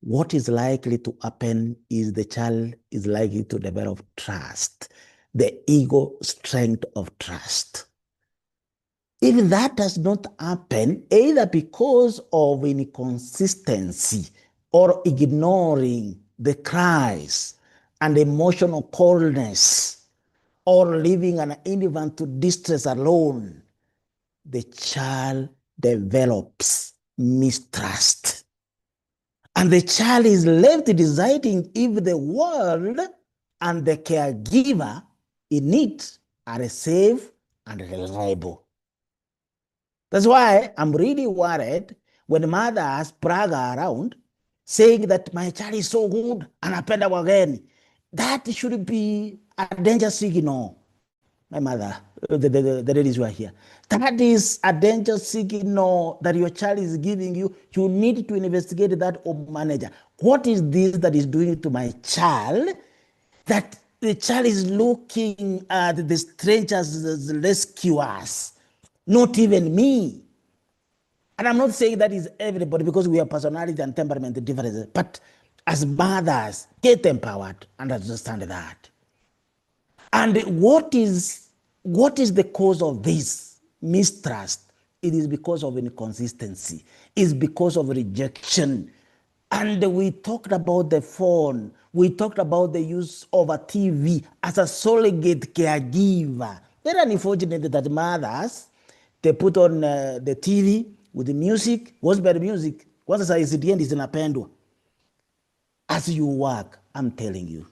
what is likely to happen is the child is likely to develop trust, the ego strength of trust. If that does not happen, either because of inconsistency or ignoring the cries and emotional coldness, or leaving an infant to distress alone, the child develops mistrust. And the child is left deciding if the world and the caregiver in it are safe and reliable. That's why I'm really worried when mothers brag around saying that my child is so good and apenda again. That should be a danger signal. My mother, the ladies who are here. That is a danger signal that your child is giving you. You need to investigate that or manager. What is this that is doing to my child? That the child is looking at the strangers as rescuers, not even me. And I'm not saying that is everybody because we have personality and temperament differences, but as mothers, get empowered and understand that. And what is the cause of this mistrust? It is because of inconsistency. It's because of rejection. And we talked about the phone. We talked about the use of a TV as a surrogate caregiver. Very unfortunate that mothers, they put on the TV with the music, gospel music. Kwanza saa ICDN zinapendwa. As you work, I'm telling you,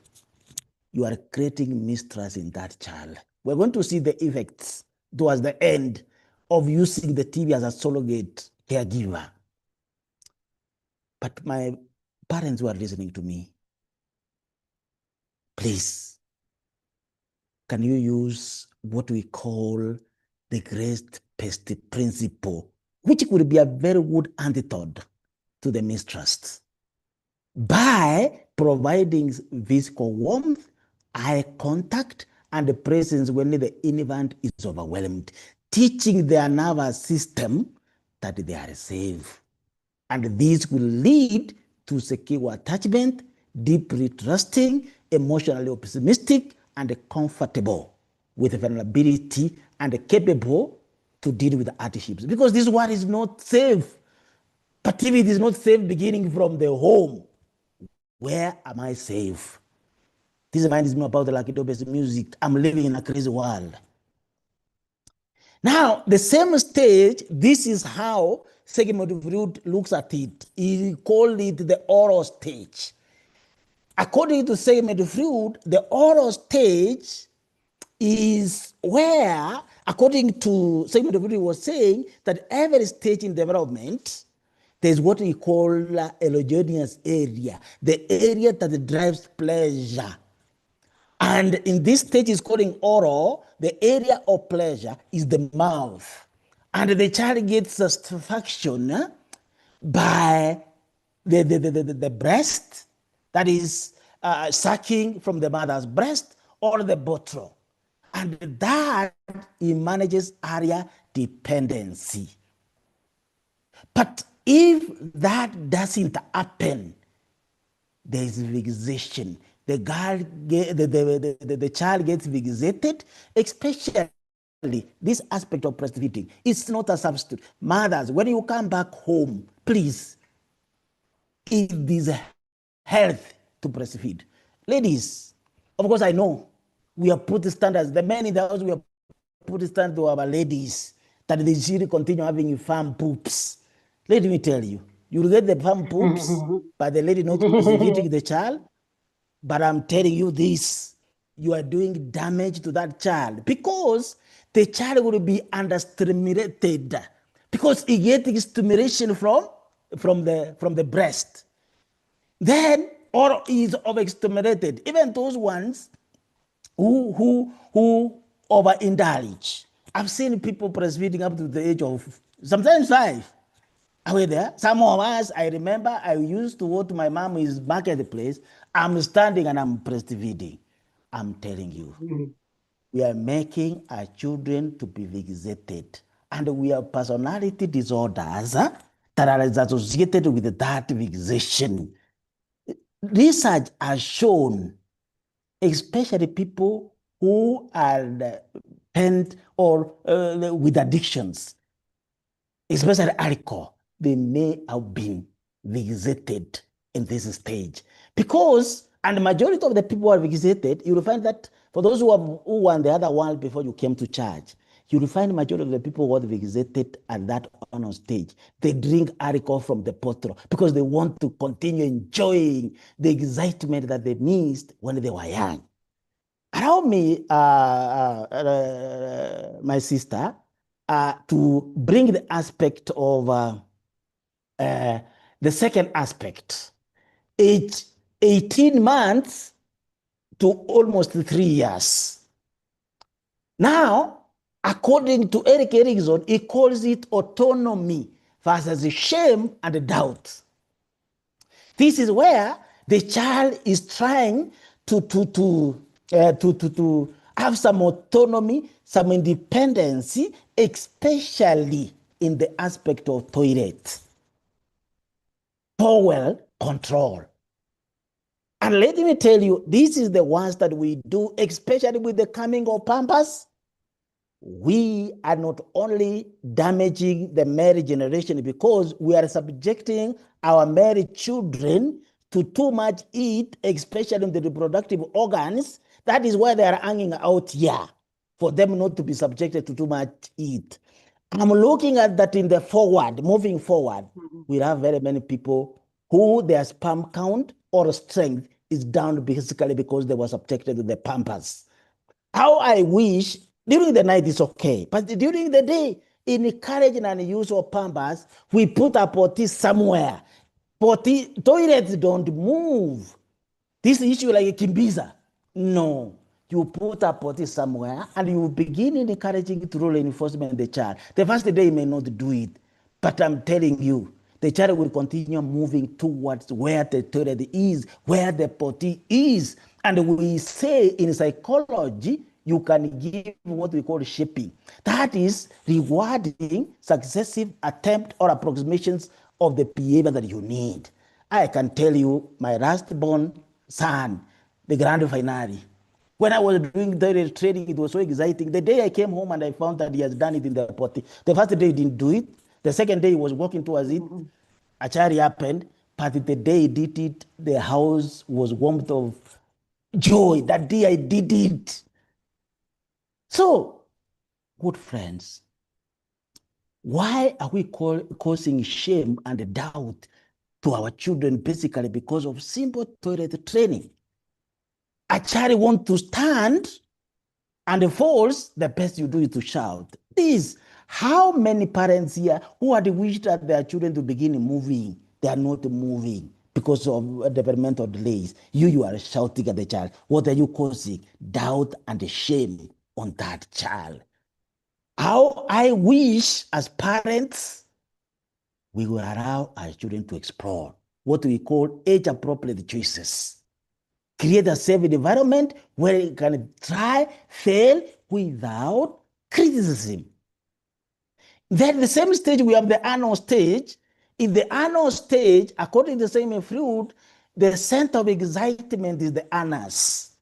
you are creating mistrust in that child. We're going to see the effects towards the end of using the TV as a surrogate caregiver. But my parents who are listening to me, please, can you use what we call the great pest principle, which could be a very good antidote to the mistrust, by providing physical warmth, eye contact, and the presence when the infant is overwhelmed, teaching their nervous system that they are safe. And this will lead to secure attachment, deeply trusting, emotionally optimistic, and comfortable with vulnerability and capable to deal with hardships. Because this one is not safe. But if it is not safe beginning from the home, where am I safe? This reminds me about the Lakitobes music. I'm living in a crazy world. Now, the same stage, this is how Sigmund Freud looks at it. He called it the oral stage. According to Sigmund Freud, the oral stage is where, according to Sigmund Freud was saying, that every stage in development, there's what we call erogenous area, the area that drives pleasure. And in this stage is called oral, the area of pleasure is the mouth. And the child gets satisfaction by the breast, that is sucking from the mother's breast, or the bottle. And that it manages area dependency. But if that doesn't happen, there is vexation. The child gets vexated, especially this aspect of breastfeeding. It's not a substitute. Mothers, when you come back home, please, it is health to breastfeed. Ladies, of course, I know we have put the standards. The men in the house, we have put the standards to our ladies that they should continue having farm poops. Let me tell you, you will get the farm poops by the lady not breastfeeding the child. But I'm telling you this, you are doing damage to that child because the child will be understimulated because he gets stimulation from the breast. Then, or is overstimulated. Even those ones who overindulge. I've seen people breastfeeding up to the age of sometimes 5. Are we there? Some of us, I remember I used to go to my mom's marketplace. I'm standing and I'm breastfeeding. I'm telling you, we are making our children to be vexated. And we have personality disorders that are associated with that vexation. Research has shown, especially people who are pent or with addictions, especially alcohol, they may have been vexated in this stage. Because, and the majority of the people who are vexated, you will find that for those who were in the other world before you came to church, you will find the majority of the people who are vexated at that on stage. They drink alcohol from the bottle because they want to continue enjoying the excitement that they missed when they were young. Allow me, my sister, to bring the aspect of the second aspect. It's 18 months to almost 3 years. Now, according to Eric Erikson, he calls it autonomy versus shame and doubt. This is where the child is trying to have some autonomy, some independence, especially in the aspect of toilet, bowel control. And let me tell you, this is the ones that we do, especially with the coming of Pampers. We are not only damaging the married generation because we are subjecting our married children to too much heat, especially in the reproductive organs. That is why they are hanging out here, for them not to be subjected to too much heat. I'm looking at that in the forward, moving forward, we have very many people who their sperm count or strength is down basically because they were subjected to the Pampers. How I wish during the night is okay, but during the day, in encouraging and use of Pampers, we put a potty somewhere. Potty toilets don't move. This issue like a Kimbiza. No, you put a potty somewhere and you begin encouraging it through reinforcement in the child. The first day you may not do it, but I'm telling you, the child will continue moving towards where the toilet is, where the potty is. And we say in psychology, you can give what we call shaping. That is rewarding successive attempt or approximations of the behavior that you need. I can tell you, my last born son, the grand finale, when I was doing the training, it was so exciting. The day I came home and I found that he has done it in the potty. The first day he didn't do it. The second day he was walking towards it. A child happened, but the day he did it, the house was warmth of joy. That day I did it. So, good friends, Why are we causing shame and doubt to our children basically because of simple toilet training? A child wants to stand and falls, the best you do is to shout. Please, how many parents here who had wished that their children to begin moving, they are not moving because of developmental delays? You are shouting at the child. What are you causing? Doubt and shame on that child. How I wish as parents we will allow our children to explore what we call age-appropriate choices. Create a safe environment where they can try, fail without criticism. Then at the same stage, we have the anal stage. In the anal stage, according to the same fruit, the center of excitement is the anus.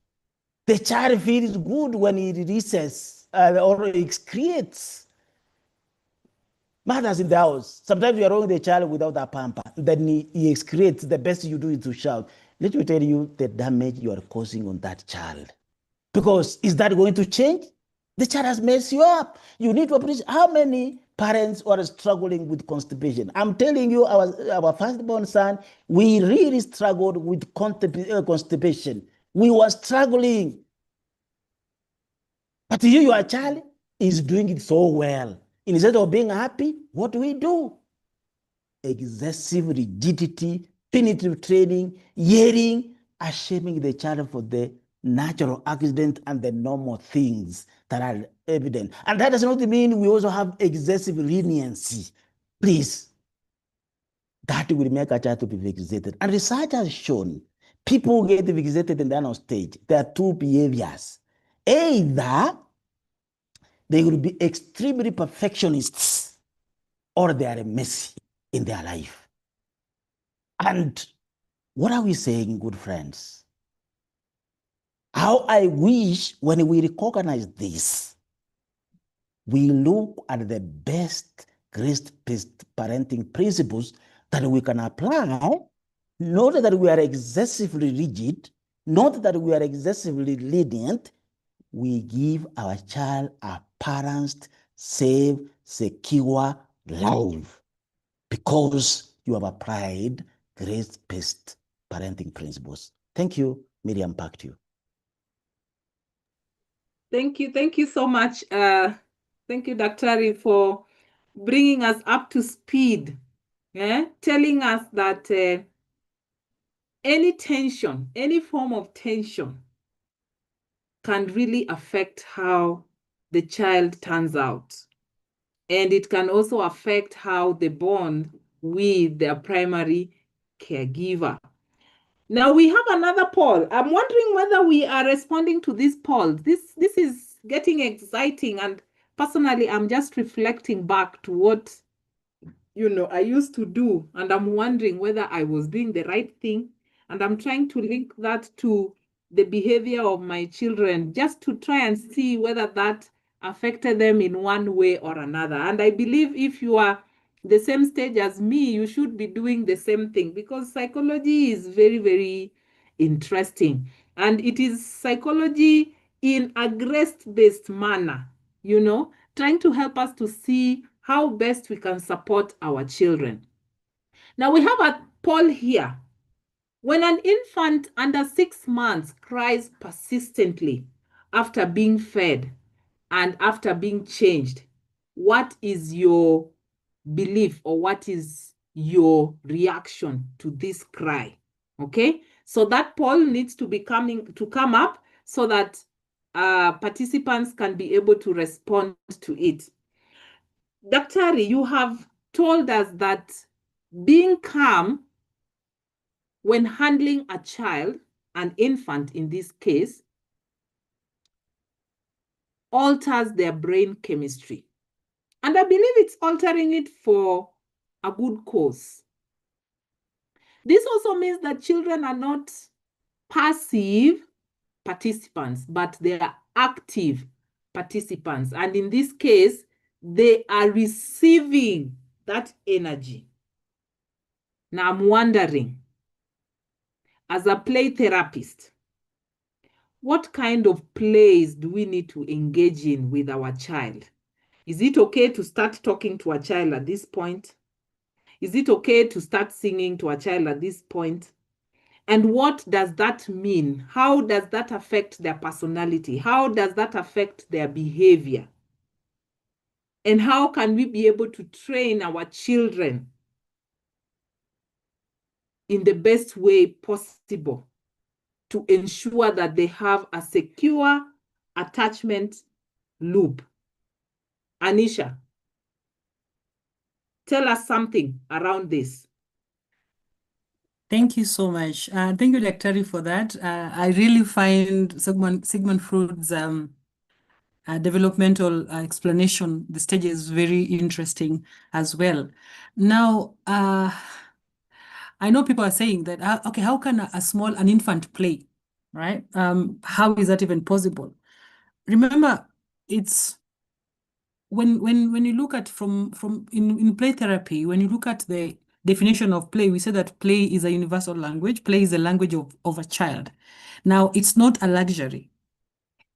The child feels good when he releases or excretes. Mothers in the house, sometimes you are wrong the child without a pamper. Then he excretes. The best you do is to shout. Let me tell you the damage you are causing on that child. Because is that going to change? The child has messed you up. You need to appreciate how many parents are struggling with constipation. I'm telling you, our firstborn son, we really struggled with constipation. We were struggling. But your child is doing it so well. Instead of being happy, what do? Excessive rigidity, punitive training, yelling, shaming the child for the natural accident and the normal things that are evident. And that does not mean we also have excessive leniency. Please, that will make a child to be fixated. And research has shown people get fixated in the anal stage. There are two behaviors. Either they will be extremely perfectionists or they are messy in their life. And what are we saying, good friends? How I wish when we recognize this, we look at the best grace-based parenting principles that we can apply, not that we are excessively rigid, not that we are excessively lenient. We give our child a balanced, safe, secure life because you have applied grace-based parenting principles. Thank you. Miriam, back to you. Thank you. Thank you so much. Thank you, Dr. for bringing us up to speed, telling us that any tension, any form of tension can really affect how the child turns out. And it can also affect how they bond with their primary caregiver. Now we have another poll. I'm wondering whether we are responding to this poll. This is getting exciting, and personally, I'm just reflecting back to what I used to do, and I'm wondering whether I was doing the right thing, and I'm trying to link that to the behavior of my children just to try and see whether that affected them in one way or another. And I believe if you are the same stage as me, you should be doing the same thing, because psychology is very, very interesting, and it is psychology in a grace-based manner, trying to help us to see how best we can support our children. Now we have a poll here. When an infant under 6 months cries persistently after being fed and after being changed, what is your belief or what is your reaction to this cry? Okay, so that poll needs to come up so that participants can be able to respond to it. Dr. You have told us that being calm when handling a child, an infant in this case, alters their brain chemistry. And I believe it's altering it for a good cause. This also means that children are not passive participants, but they are active participants. And in this case, they are receiving that energy. Now I'm wondering, as a play therapist, what kind of plays do we need to engage in with our child Is it okay to start talking to a child at this point? Is it okay to start singing to a child at this point? And what does that mean? How does that affect their personality? How does that affect their behavior? And how can we be able to train our children in the best way possible to ensure that they have a secure attachment loop? Anisha, tell us something around this. Thank you so much. Thank you, Dr. for that. I really find Sigmund Freud's developmental explanation, the stage is very interesting as well. Now, I know people are saying that, okay, how can an infant play, right? How is that even possible? Remember, it's when you look at in play therapy, when you look at the definition of play, we say that play is a universal language. Play is a language of a child. Now, it's not a luxury.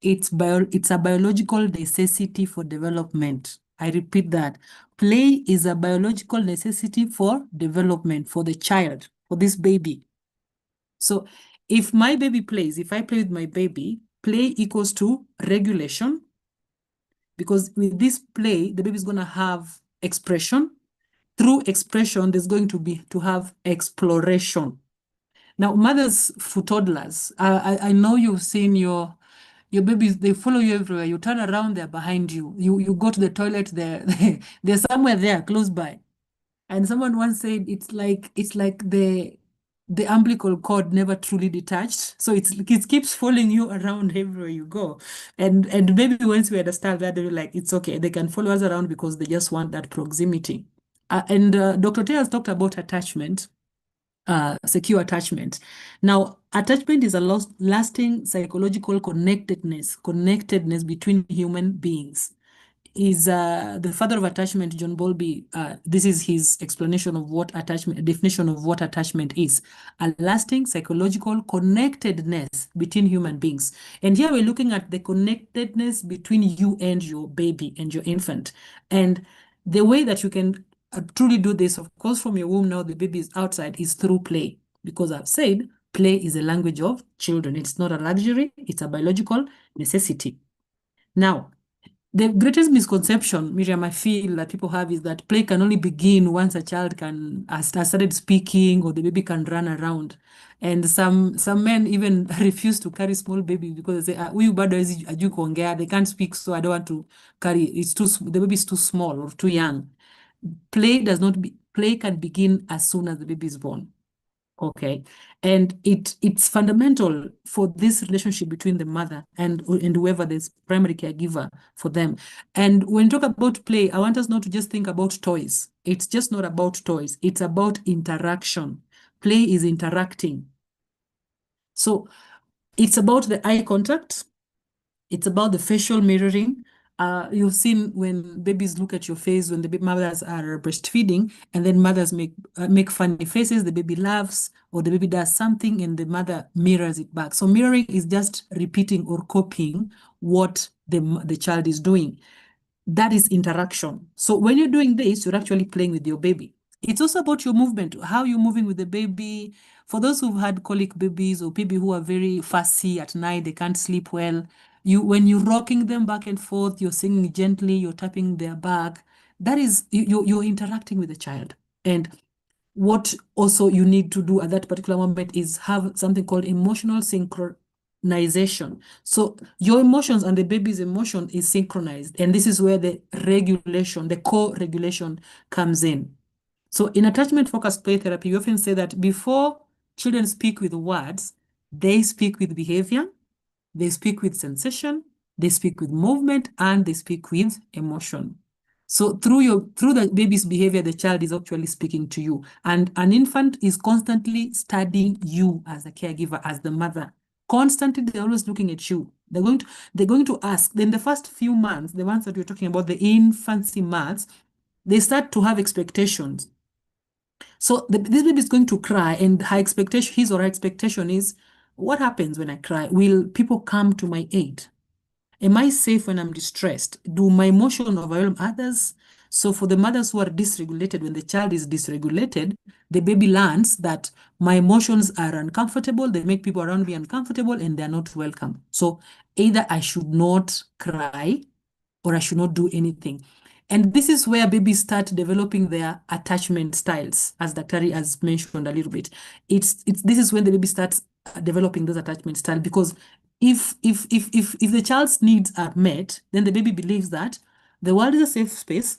It's a biological necessity for development. I repeat that. Play is a biological necessity for development for the child, for this baby. So if my baby plays, if I play with my baby, play equals to regulation, because with this play, the baby is going to have expression. Through expression, there's going to have exploration. Now, mothers for toddlers, I know you've seen your babies, they follow you everywhere. You turn around, they're behind you. You go to the toilet, they're somewhere there close by. And someone once said it's like the umbilical cord never truly detached. So it keeps following you around everywhere you go. And maybe once we understand that, they'll be like, it's okay. They can follow us around because they just want that proximity. And Dr. Oteyo has talked about attachment. Secure attachment. Now, attachment is a lasting psychological connectedness between human beings. Is the father of attachment, John Bowlby, this is his explanation of what attachment, definition of what attachment is: a lasting psychological connectedness between human beings. And here we're looking at the connectedness between you and your baby and your infant. And the way that you can truly do this, of course, from your womb, now the baby is outside, is through play. Because I've said play is a language of children. It's not a luxury, it's a biological necessity. Now, the greatest misconception, Miriam, I feel that people have is that play can only begin once a child has started speaking or the baby can run around. And some men even refuse to carry small babies because they say, "Huyu bado hajui kuongea, they can't speak, so I don't want to carry. The baby is too small or too young." Play can begin as soon as the baby is born. Okay, and it's fundamental for this relationship between the mother and whoever the primary caregiver for them. And when you talk about play, I want us not to just think about toys. It's just not about toys. It's about interaction. Play is interacting. So it's about the eye contact. It's about the facial mirroring. You've seen when babies look at your face when the mothers are breastfeeding, and then mothers make funny faces, the baby laughs, or the baby does something and the mother mirrors it back. So mirroring is just repeating or copying what the child is doing. That is interaction. So when you're doing this, you're actually playing with your baby. It's also about your movement, how you're moving with the baby. For those who've had colic babies or baby who are very fussy at night, they can't sleep well, when you're rocking them back and forth, you're singing gently, you're tapping their back, that is, you're interacting with the child. And what also you need to do at that particular moment is have something called emotional synchronization. So your emotions and the baby's emotion is synchronized. And this is where the regulation, the co-regulation comes in. So in attachment-focused play therapy, you often say that before children speak with words, they speak with behavior, they speak with sensation, they speak with movement, and they speak with emotion. So through the baby's behavior, the child is actually speaking to you. And an infant is constantly studying you as the caregiver, as the mother. Constantly, they're always looking at you. They're going to ask. Then the first few months, the ones that we're talking about, the infancy months, they start to have expectations. So this baby is going to cry, and his or her expectation is, what happens when I cry? Will people come to my aid? Am I safe when I'm distressed? Do my emotions overwhelm others? So for the mothers who are dysregulated, when the child is dysregulated, the baby learns that my emotions are uncomfortable, they make people around me uncomfortable, and they're not welcome. So either I should not cry or I should not do anything. And this is where babies start developing their attachment styles, as Dr. has mentioned a little bit. This is when the baby starts developing those attachment styles, because if the child's needs are met, then the baby believes that the world is a safe space,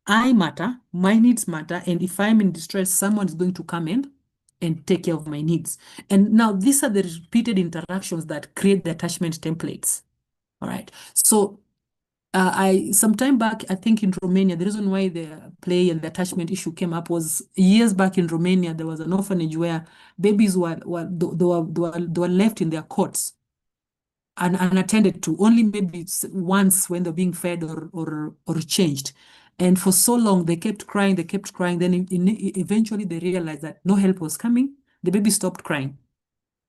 I matter, my needs matter, and if I'm in distress, someone is going to come in and take care of my needs. And now these are the repeated interactions that create the attachment templates. All right. So some time back, I think in Romania, the reason why the play and the attachment issue came up was years back in Romania, there was an orphanage where babies were left in their cots and unattended to, only maybe once when they're being fed or changed. And for so long, they kept crying. Then eventually they realized that no help was coming. The baby stopped crying.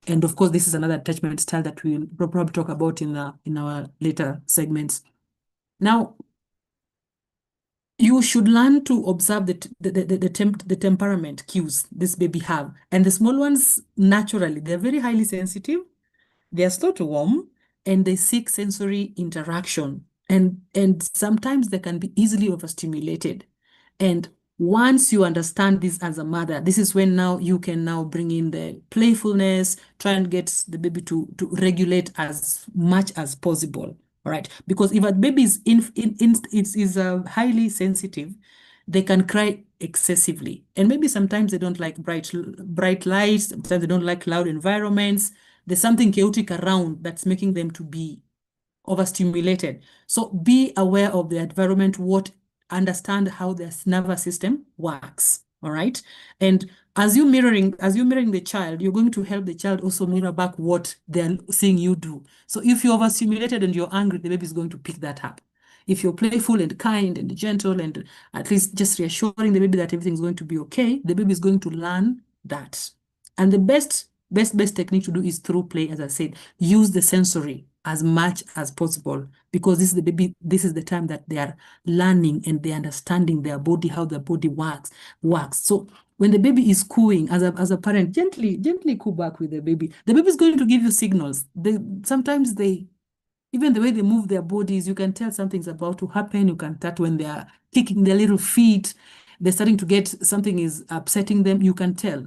And of course, this is another attachment style that we'll probably talk about in our later segments. Now, you should learn to observe the temperament cues this baby have. And the small ones, naturally, they're very highly sensitive. They're slow to warm, and they seek sensory interaction. And sometimes they can be easily overstimulated. And once you understand this as a mother, this is when now you can now bring in the playfulness, try and get the baby to regulate as much as possible. All right, because if a baby is highly sensitive, they can cry excessively, and maybe sometimes they don't like bright lights. Sometimes they don't like loud environments. There's something chaotic around that's making them to be overstimulated. So be aware of the environment, understand how their nervous system works. All right. And as you're mirroring the child, you're going to help the child also mirror back what they're seeing you do. So if you're overstimulated and you're angry, the baby is going to pick that up. If you're playful and kind and gentle and at least just reassuring the baby that everything's going to be okay, the baby is going to learn that. And the best technique to do is through play, as I said. Use the sensory as much as possible, because this is the time that they are learning and they're understanding their body, how their body works. So when the baby is cooing, as a parent, gently coo back with the baby. The baby is going to give you signals. Sometimes even the way they move their bodies, you can tell something's about to happen. You can tell when they are kicking their little feet, they're starting to get something is upsetting them. You can tell.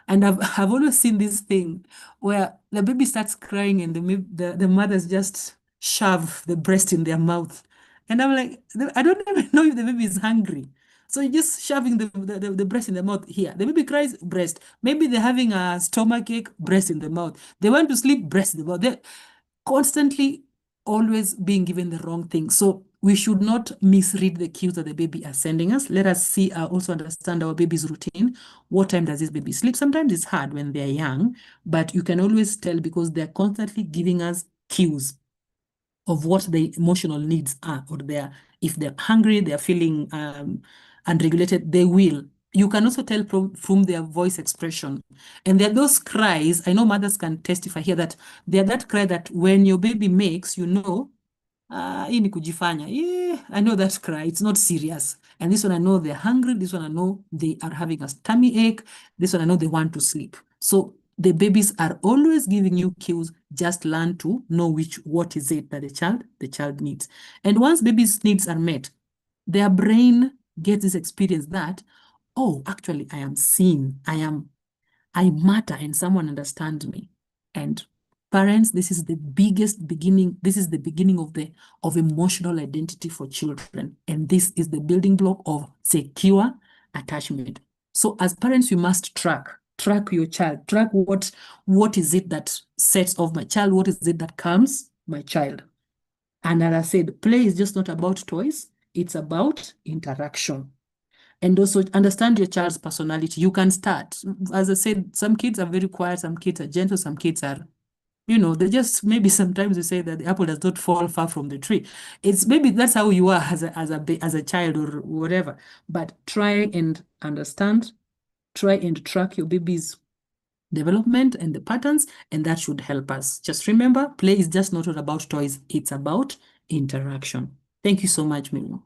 And I've always seen this thing where the baby starts crying and the mothers just shove the breast in their mouth. And I'm like, I don't even know if the baby is hungry. So you're just shoving the breast in the mouth here. The baby cries, breast. Maybe they're having a stomachache, breast in the mouth. They want to sleep, breast in the mouth. They're constantly always being given the wrong thing. So we should not misread the cues that the baby are sending us. Let us see, also understand our baby's routine. What time does this baby sleep? Sometimes it's hard when they're young, but you can always tell because they're constantly giving us cues of what the emotional needs are, or if they're hungry, they're feeling unregulated, they will. You can also tell from their voice expression. And there are those cries, I know mothers can testify here that they're that cry that when your baby makes, hii ni kujifanya. Yeah, I know that cry. It's not serious. And this one I know they're hungry. This one I know they are having a tummy ache. This one I know they want to sleep. So the babies are always giving you cues. Just learn to know what is it that the child needs. And once babies' needs are met, their brain gets this experience that, oh, actually, I am seen. I matter and someone understands me. And parents, this is the beginning. This is the beginning of emotional identity for children. And this is the building block of secure attachment. So as parents, you must track your child. Track what is it that sets off my child? What is it that calms my child? And as I said, play is just not about toys. It's about interaction. And also understand your child's personality. You can start. As I said, some kids are very quiet, some kids are gentle, some kids are, they just, maybe sometimes you say that the apple does not fall far from the tree. It's maybe that's how you are as a child or whatever. But try and understand, try and track your baby's development and the patterns, and that should help us. Just remember, play is just not all about toys, it's about interaction. Thank you so much, Miriam.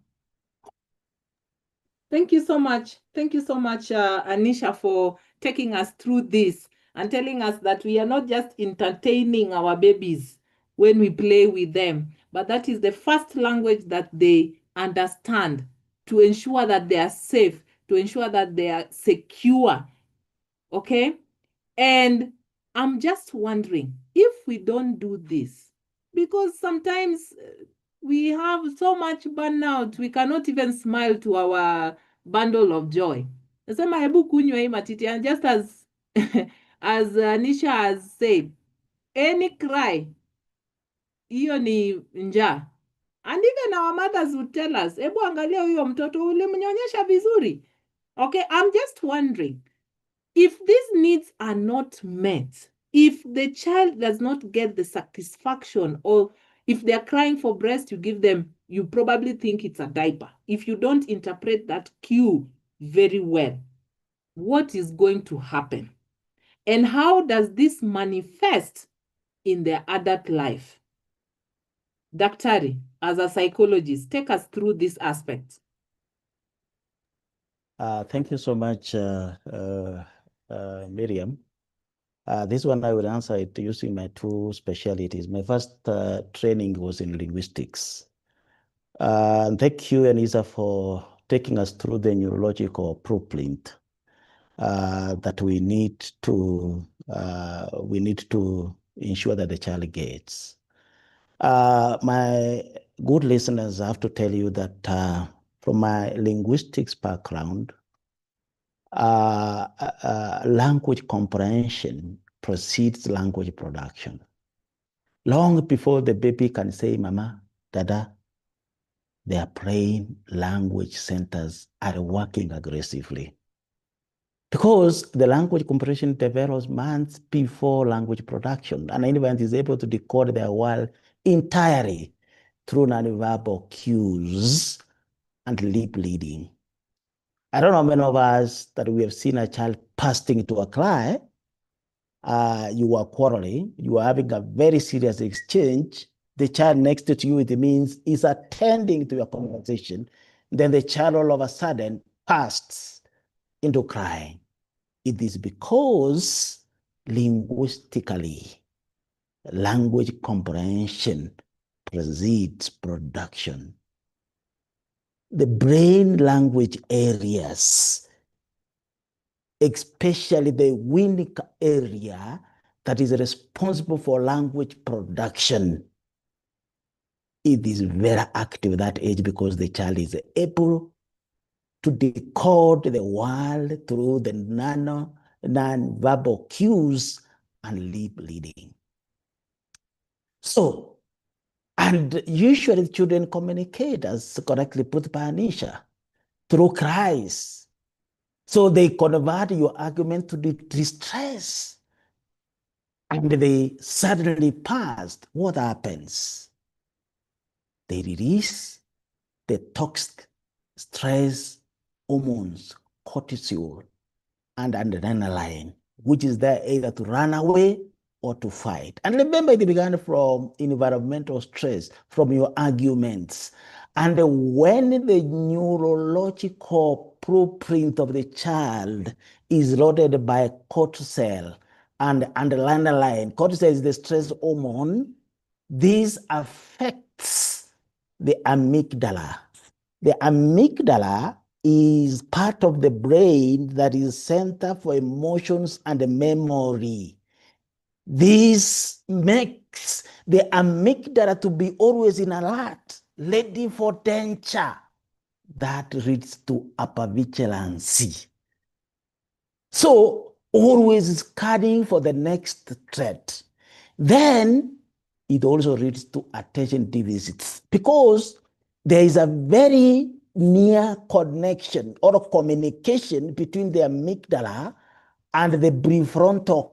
Thank you so much. Thank you so much, Anisha, for taking us through this and telling us that we are not just entertaining our babies when we play with them, but that is the first language that they understand to ensure that they are safe, to ensure that they are secure. Okay? And I'm just wondering if we don't do this, because sometimes we have so much burnout, we cannot even smile to our bundle of joy. Nasema hebu kunywa hii matiti, and just as as Anisha has said, any cry, hiyo ni njaa. And even our mothers would tell us, hebu angalia huyo mtoto ulimnyonyesha vizuri. Okay, I'm just wondering, if these needs are not met, if the child does not get the satisfaction, or if they're crying for breast, you give them, you probably think it's a diaper. If you don't interpret that cue very well, what is going to happen? And how does this manifest in their adult life? Daktari, as a psychologist, take us through this aspect. Thank you so much, Miriam. This one I will answer it using my two specialties. My first training was in linguistics. Thank you, Anisha, for taking us through the neurological blueprint that we need to ensure that the child gets. My good listeners, I have to tell you that from my linguistics background, language comprehension precedes language production. Long before the baby can say, Mama, Dada, their brain language centers are working aggressively. Because the language comprehension develops months before language production, and anyone is able to decode their world entirely through nonverbal cues and lip reading. I don't know many of us that we have seen a child bursting into a cry. You are quarreling, you are having a very serious exchange. The child next to you, it means, is attending to your conversation. Then the child all of a sudden bursts into crying. It is because linguistically, language comprehension precedes production. The brain language areas, especially the Winnica area that is responsible for language production, it is very active at that age because the child is able to decode the world through the non-verbal cues and lip reading. So, and usually children communicate, as correctly put by Anisha, through cries. So they convert your argument to the distress. And they suddenly passed. What happens? They release the toxic stress hormones, cortisol, and adrenaline, which is there either to run away or to fight. And remember, it began from environmental stress, from your arguments. And when the neurological blueprint of the child is loaded by cortisol and adrenaline, cortisol is the stress hormone, this affects the amygdala. The amygdala is part of the brain that is center for emotions and memory. This makes the amygdala to be always in alert, ready for danger. That leads to hypervigilancy. So always scanning for the next threat. Then it also leads to attention deficits because there is a very near connection or communication between the amygdala and the prefrontal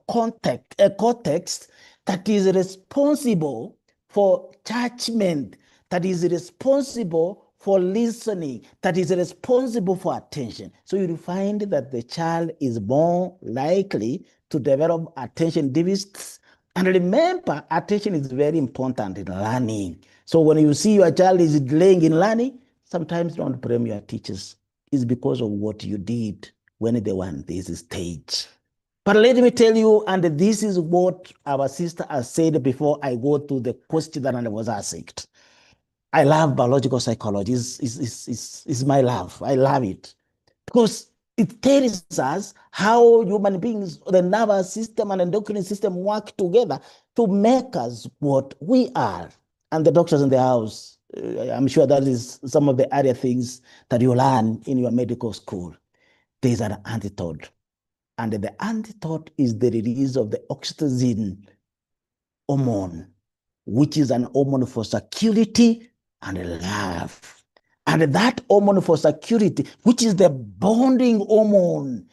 cortex that is responsible for judgment, that is responsible for listening, that is responsible for attention. So you'll find that the child is more likely to develop attention deficits. And remember, attention is very important in learning. So when you see your child is delaying in learning, sometimes don't blame your teachers. It's because of what you did when they were on this stage. But let me tell you, and this is what our sister has said before I go to the question that I was asked. I love biological psychology. It's my love. I love it because it tells us how human beings, the nervous system and endocrine system work together to make us what we are. And the doctors in the house, I'm sure that is some of the other things that you learn in your medical school. There's an antidote. And the antidote is the release of the oxytocin hormone, which is an hormone for security and love. And that hormone for security, which is the bonding hormone,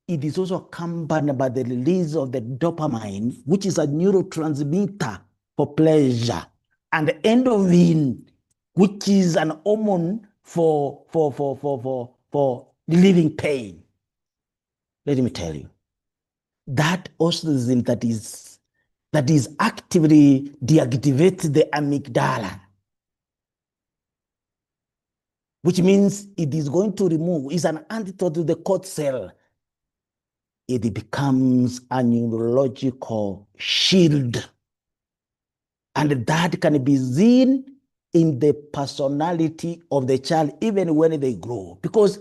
it is also accompanied by the release of the dopamine, which is a neurotransmitter for pleasure, and the endorphin, which is an hormone for relieving pain. Let me tell you, that oxytocin that is actively deactivates the amygdala, which means it is going to remove, is an antidote to the cortisol. It becomes a neurological shield. And that can be seen in the personality of the child, even when they grow. Because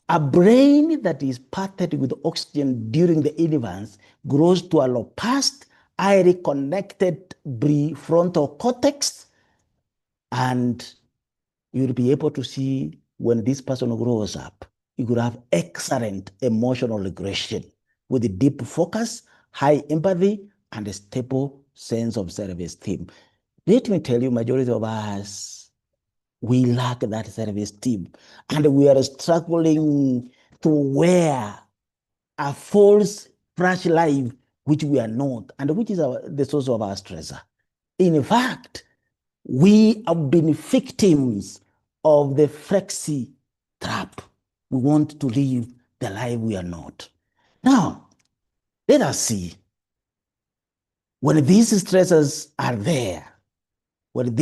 a brain that is packed with oxygen during the infance grows to a robust, highly connected prefrontal cortex, and you'll be able to see when this person grows up, you could have excellent emotional regression with a deep focus, high empathy, and a stable sense of self-esteem. Let me tell you, majority of us, we lack that self-esteem, and we are struggling to wear a false fresh life, which we are not, and which is the source of our stress. In fact, we have been victims of the flexi trap. We want to live the life we are not. Now, let us see, when these stresses are there, what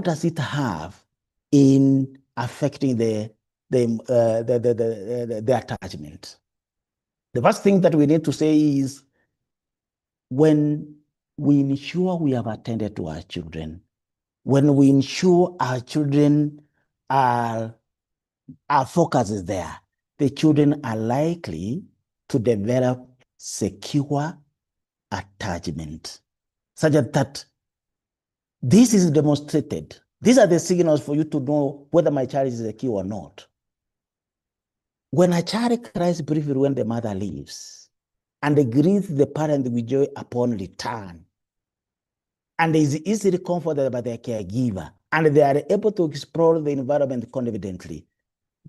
does it have in affecting the attachment? The first thing that we need to say is, when we ensure we have attended to our children, when we ensure our children our focus is there, the children are likely to develop secure attachment, such that this is demonstrated. These are the signals for you to know whether my child is secure or not. When a child cries briefly when the mother leaves, and they greet the parent with joy upon return, and is easily comforted by their caregiver, and they are able to explore the environment confidently,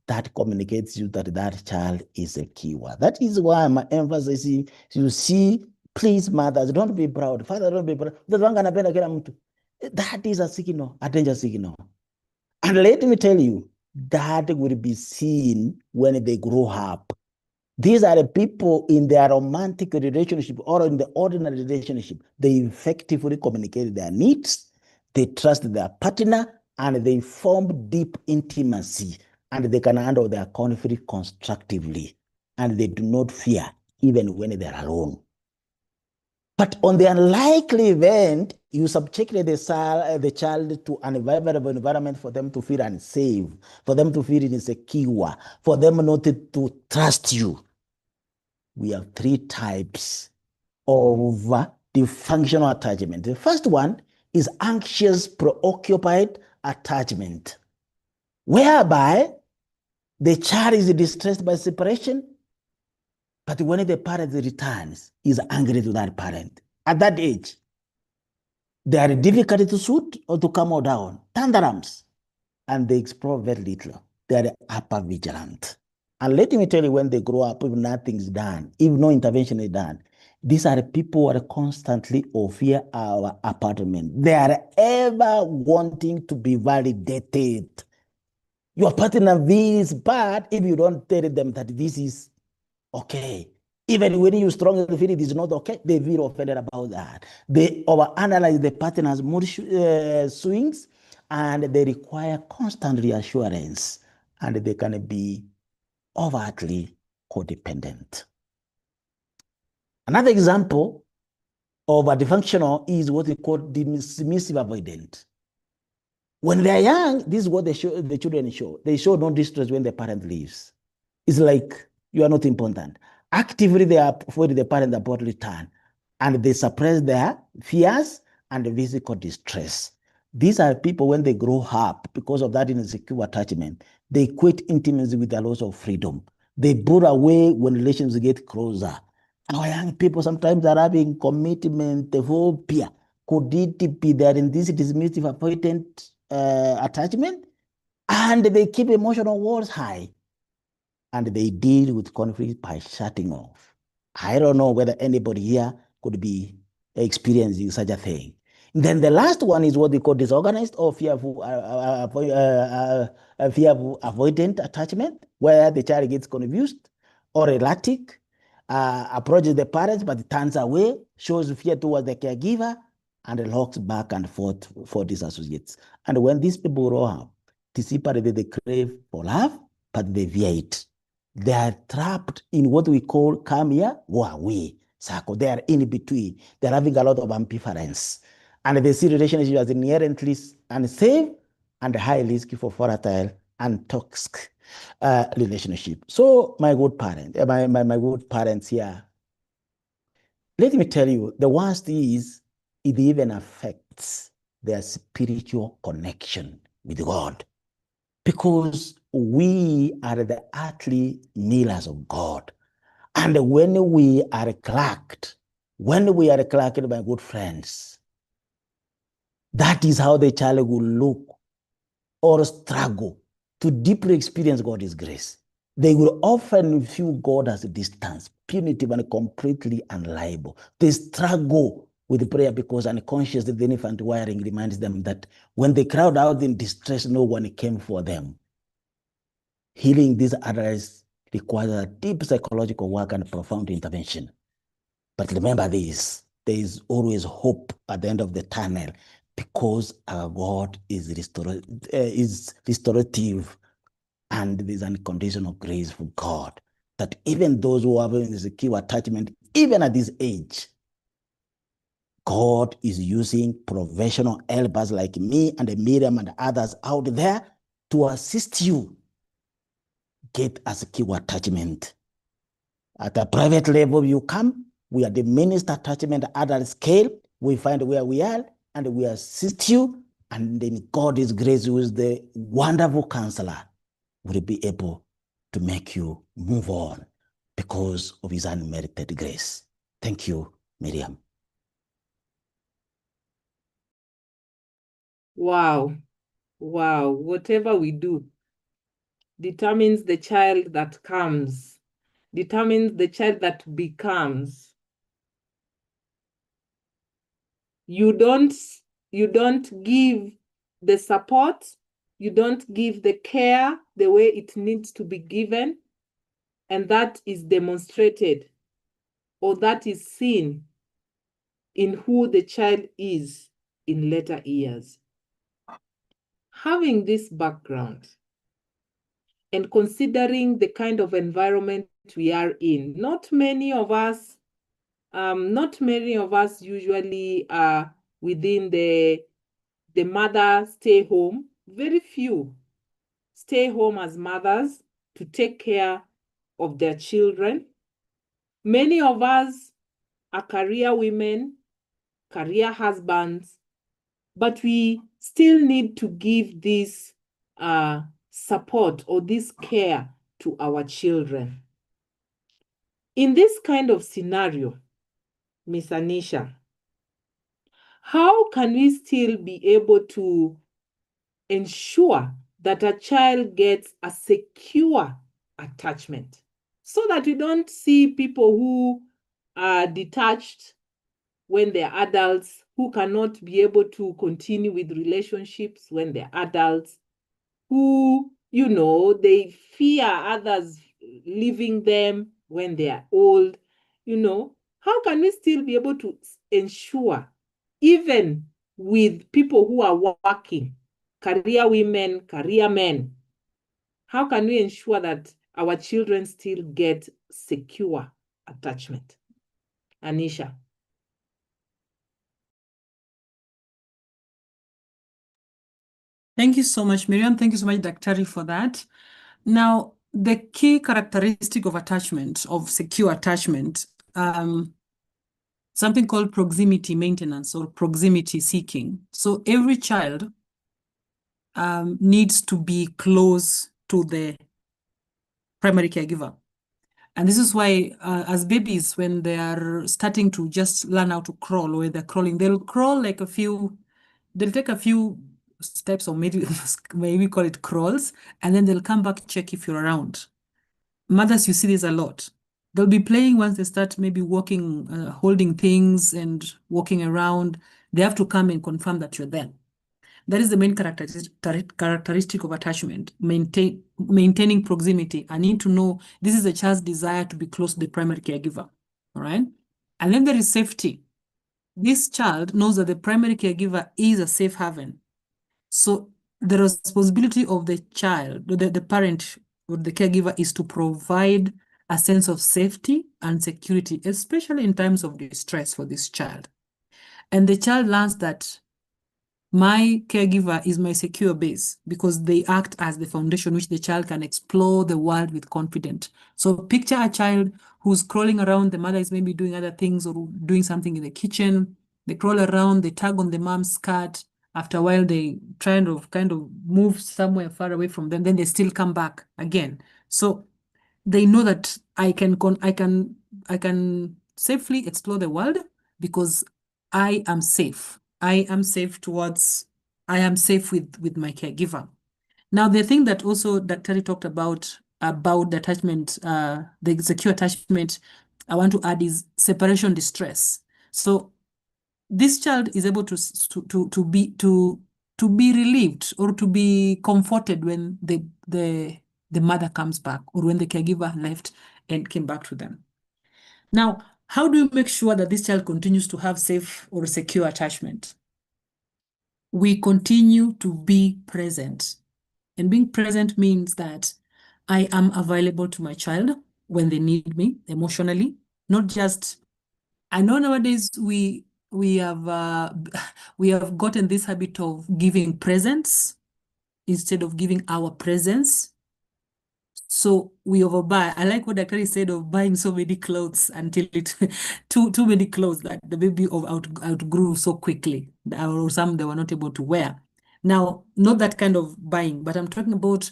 that communicates you that that child is a keyword. That is why my emphasis is, you see, please, mothers, don't be proud. Father, don't be proud. That is a signal, a danger signal. And let me tell you, that will be seen when they grow up. These are the people in their romantic relationship or in the ordinary relationship. They effectively communicate their needs, they trust their partner, and they form deep intimacy, and they can handle their conflict constructively, and they do not fear even when they're alone. But on the unlikely event, you subjected the child to an environment for them to feel unsafe, for them to feel insecure, for them not to trust you. We have three types of dysfunctional attachment. The first one is anxious, preoccupied attachment, whereby the child is distressed by separation, but when the parent returns, is angry to that parent. At that age, they are difficult to shoot or to come down, tantrums, and they explore very little. They are hyper vigilant. And let me tell you, when they grow up, if nothing is done, if no intervention is done, These are people who are constantly over our apartment. They are ever wanting to be validated. Your partner feels bad if you don't tell them that this is okay. Even when you strongly feel it is not okay, they feel offended about that. They overanalyze the partner's mood swings, and they require constant reassurance, and they can be overtly codependent. Another example of a dysfunctional is what we call dismissive avoidant. When they're young, this is what the children show. They show no distress when the parent leaves. It's like you are not important. Actively, they are avoid the parent about return, and they suppress their fears and physical distress. These are people when they grow up because of that insecure attachment. They equate intimacy with the loss of freedom. They pull away when relations get closer. Our young people sometimes are having commitment phobia. Could it be that in this dismissive avoidant attachment? And they keep emotional walls high, and they deal with conflict by shutting off. I don't know whether anybody here could be experiencing such a thing. And then the last one is what they call disorganized or fearful avoidant attachment, where the child gets confused or erratic, approaches the parents but turns away, shows fear towards the caregiver, and looks back and forth for these associates. And when these people grow up, dissipate, they crave for love, but they fear it. They are trapped in what we call come here, go away circle. They are in between. They're having a lot of ambivalence. And they see relationship as inherently unsafe and high risk for volatile and toxic relationship. So my good parent, my good parents here, let me tell you, the worst is it even affects their spiritual connection with God, because we are the earthly mirrors of God. And when we are cracked, my good friends, that is how the child will look or struggle to deeply experience God's grace. They will often view God as a distance, punitive and completely unreliable. They struggle with prayer because unconsciously the infant wiring reminds them that when they crowd out in distress, no one came for them. Healing these adults requires a deep psychological work and profound intervention. But remember this, there is always hope at the end of the tunnel, because our God is restorative, and there is unconditional grace for God, that even those who have insecure attachment, even at this age, God is using professional helpers like me and Miriam and others out there to assist you get a secure attachment. At a private level, you come, we are the minister attachment adult scale, we find where we are, and we assist you, and then God's grace, who is the wonderful counselor, will be able to make you move on because of his unmerited grace. Thank you, Miriam. Wow. Wow. Whatever we do determines the child that comes, determines the child that becomes. You don't give the support, you don't give the care the way it needs to be given, and that is demonstrated, or that is seen in who the child is in later years. Having this background and considering the kind of environment we are in, not many of us usually are within the mother stay home. Very few stay home as mothers to take care of their children. Many of us are career women, career husbands, but we still need to give this support or this care to our children. In this kind of scenario, Miss Anisha, how can we still be able to ensure that a child gets a secure attachment, so that we don't see people who are detached when they're adults, who cannot be able to continue with relationships when they're adults, who, they fear others leaving them when they are old. How can we still be able to ensure, even with people who are working, career women, career men, how can we ensure that our children still get secure attachment? Anisha. Thank you so much, Miriam. Thank you so much, Daktari, for that. Now, the key characteristic of attachment, of secure attachment, something called proximity maintenance or proximity seeking. So every child needs to be close to the primary caregiver. And this is why, as babies, when they are starting to just learn how to crawl, or they're crawling, they'll crawl like they'll take a few steps, or maybe call it crawls, and then they'll come back, check if you're around. Mothers, you see this a lot. They'll be playing once they start maybe walking, holding things and walking around. They have to come and confirm that you're there. That is the main characteristic of attachment, maintaining proximity. I need to know this is a child's desire to be close to the primary caregiver, all right? And then there is safety. This child knows that the primary caregiver is a safe haven. So the responsibility of the child, the parent or the caregiver, is to provide a sense of safety and security, especially in times of distress for this child. And the child learns that my caregiver is my secure base, because they act as the foundation which the child can explore the world with confidence. So picture a child who's crawling around, the mother is maybe doing other things or doing something in the kitchen. They crawl around, they tug on the mom's skirt. After a while, they kind of move somewhere far away from them, then they still come back again. So they know that I can safely explore the world because I am safe. I am safe with my caregiver. Now, the thing that also Dr. talked about the attachment, the secure attachment, I want to add is separation distress. So this child is able to be relieved or to be comforted when the mother comes back, or when the caregiver left and came back to them. Now, how do you make sure that this child continues to have safe or secure attachment? We continue to be present. And being present means that I am available to my child when they need me emotionally, not just, I know nowadays we have gotten this habit of giving presents instead of giving our presence. So we overbuy. I like what Dr. said of buying so many clothes until it too many clothes that the baby outgrew so quickly, or some they were not able to wear. Now, not that kind of buying, but I'm talking about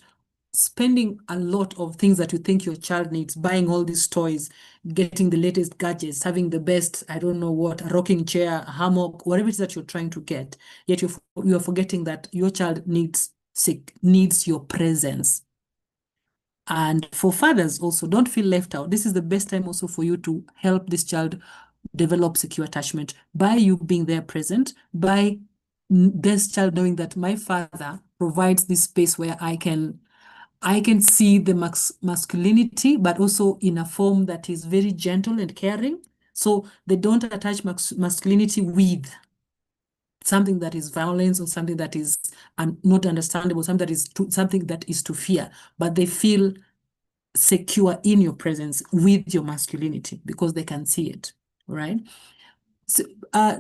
spending a lot of things that you think your child needs, buying all these toys, getting the latest gadgets, having the best, I don't know what, a rocking chair, a hammock, whatever it is that you're trying to get. Yet you're forgetting that your child needs your presence. And for fathers also, don't feel left out. This is the best time also for you to help this child develop secure attachment by you being there present, by this child knowing that my father provides this space where I can see the masculinity, but also in a form that is very gentle and caring. So they don't attach masculinity with something that is violence or something that is not understandable, something that is to fear, but they feel secure in your presence with your masculinity because they can see it, right? So,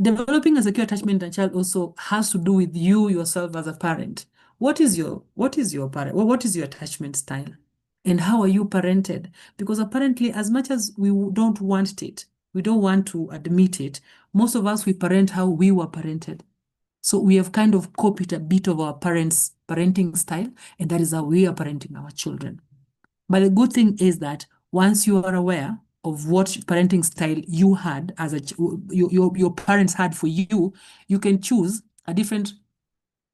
developing a secure attachment in a child also has to do with you yourself as a parent. What is your parent? Well, what is your attachment style? And how are you parented? Because apparently, as much as we don't want it, we don't want to admit it, most of us, we parent how we were parented. So we have kind of copied a bit of our parents' parenting style, and that is how we are parenting our children. But the good thing is that once you are aware of what parenting style you had as your parents had for you, you can choose a different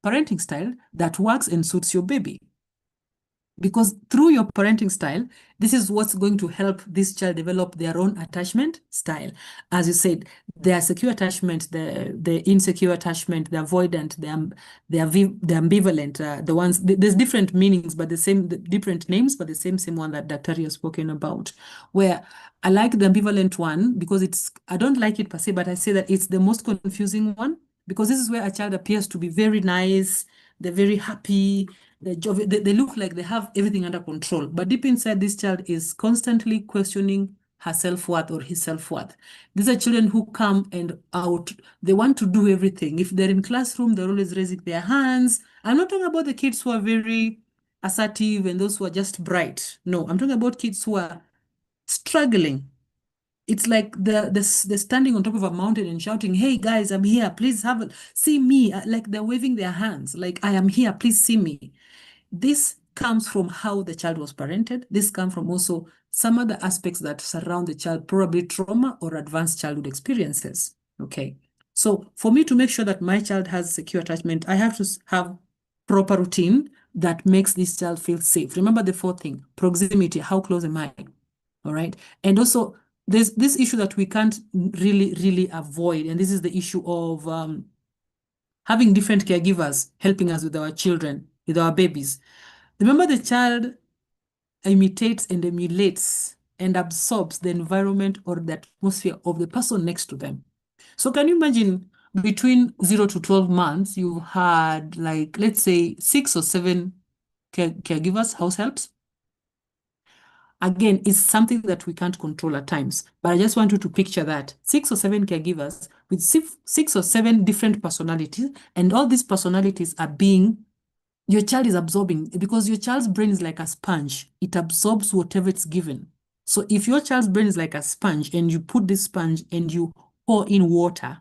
parenting style that works and suits your baby. Because through your parenting style, this is what's going to help this child develop their own attachment style. As you said, their secure attachment, the insecure attachment, the avoidant, the ambivalent, the ones, there's different meanings, but different names, but the same one that Dr. has spoken about. Where I like the ambivalent one because I don't like it per se, but I say that it's the most confusing one, because this is where a child appears to be very nice, they're very happy, they look like they have everything under control. But deep inside, this child is constantly questioning her self-worth or his self-worth. These are children who come and out, they want to do everything. If they're in classroom, they're always raising their hands. I'm not talking about the kids who are very assertive and those who are just bright. No, I'm talking about kids who are struggling. It's like they're standing on top of a mountain and shouting, "Hey guys, I'm here. Please see me." Like they're waving their hands, like, "I am here. Please see me." This comes from how the child was parented. This comes from also some other aspects that surround the child, probably trauma or advanced childhood experiences. Okay. So for me to make sure that my child has secure attachment, I have to have proper routine that makes this child feel safe. Remember the fourth thing: proximity. How close am I? All right. And also there's this issue that we can't really avoid. And this is the issue of having different caregivers helping us with our children, with our babies. Remember, the child imitates and emulates and absorbs the environment or the atmosphere of the person next to them. So can you imagine between 0 to 12 months, you've had, like, let's say 6 or 7 caregivers, house helps? Again, it's something that we can't control at times, but I just want you to picture that 6 or 7 caregivers with 6 or 7 different personalities, and all these personalities are your child is absorbing, because your child's brain is like a sponge. It absorbs whatever it's given. So if your child's brain is like a sponge and you put this sponge and you pour in water,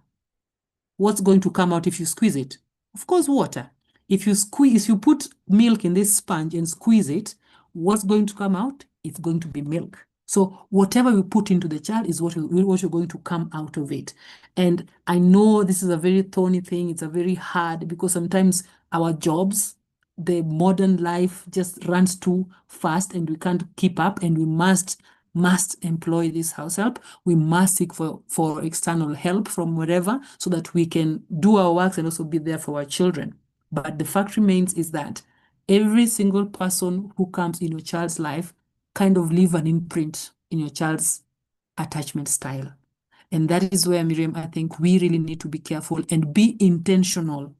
what's going to come out if you squeeze it? Of course, water. If you put milk in this sponge and squeeze it, what's going to come out? It's going to be milk. So whatever you put into the child is what you're going to come out of it. And I know this is a very thorny thing. It's a very hard, because sometimes our jobs, the modern life just runs too fast and we can't keep up, and we must employ this house help. We must seek for external help from wherever, so that we can do our works and also be there for our children. But the fact remains is that every single person who comes in your child's life kind of leave an imprint in your child's attachment style. And that is where, Miriam, I think we really need to be careful and be intentional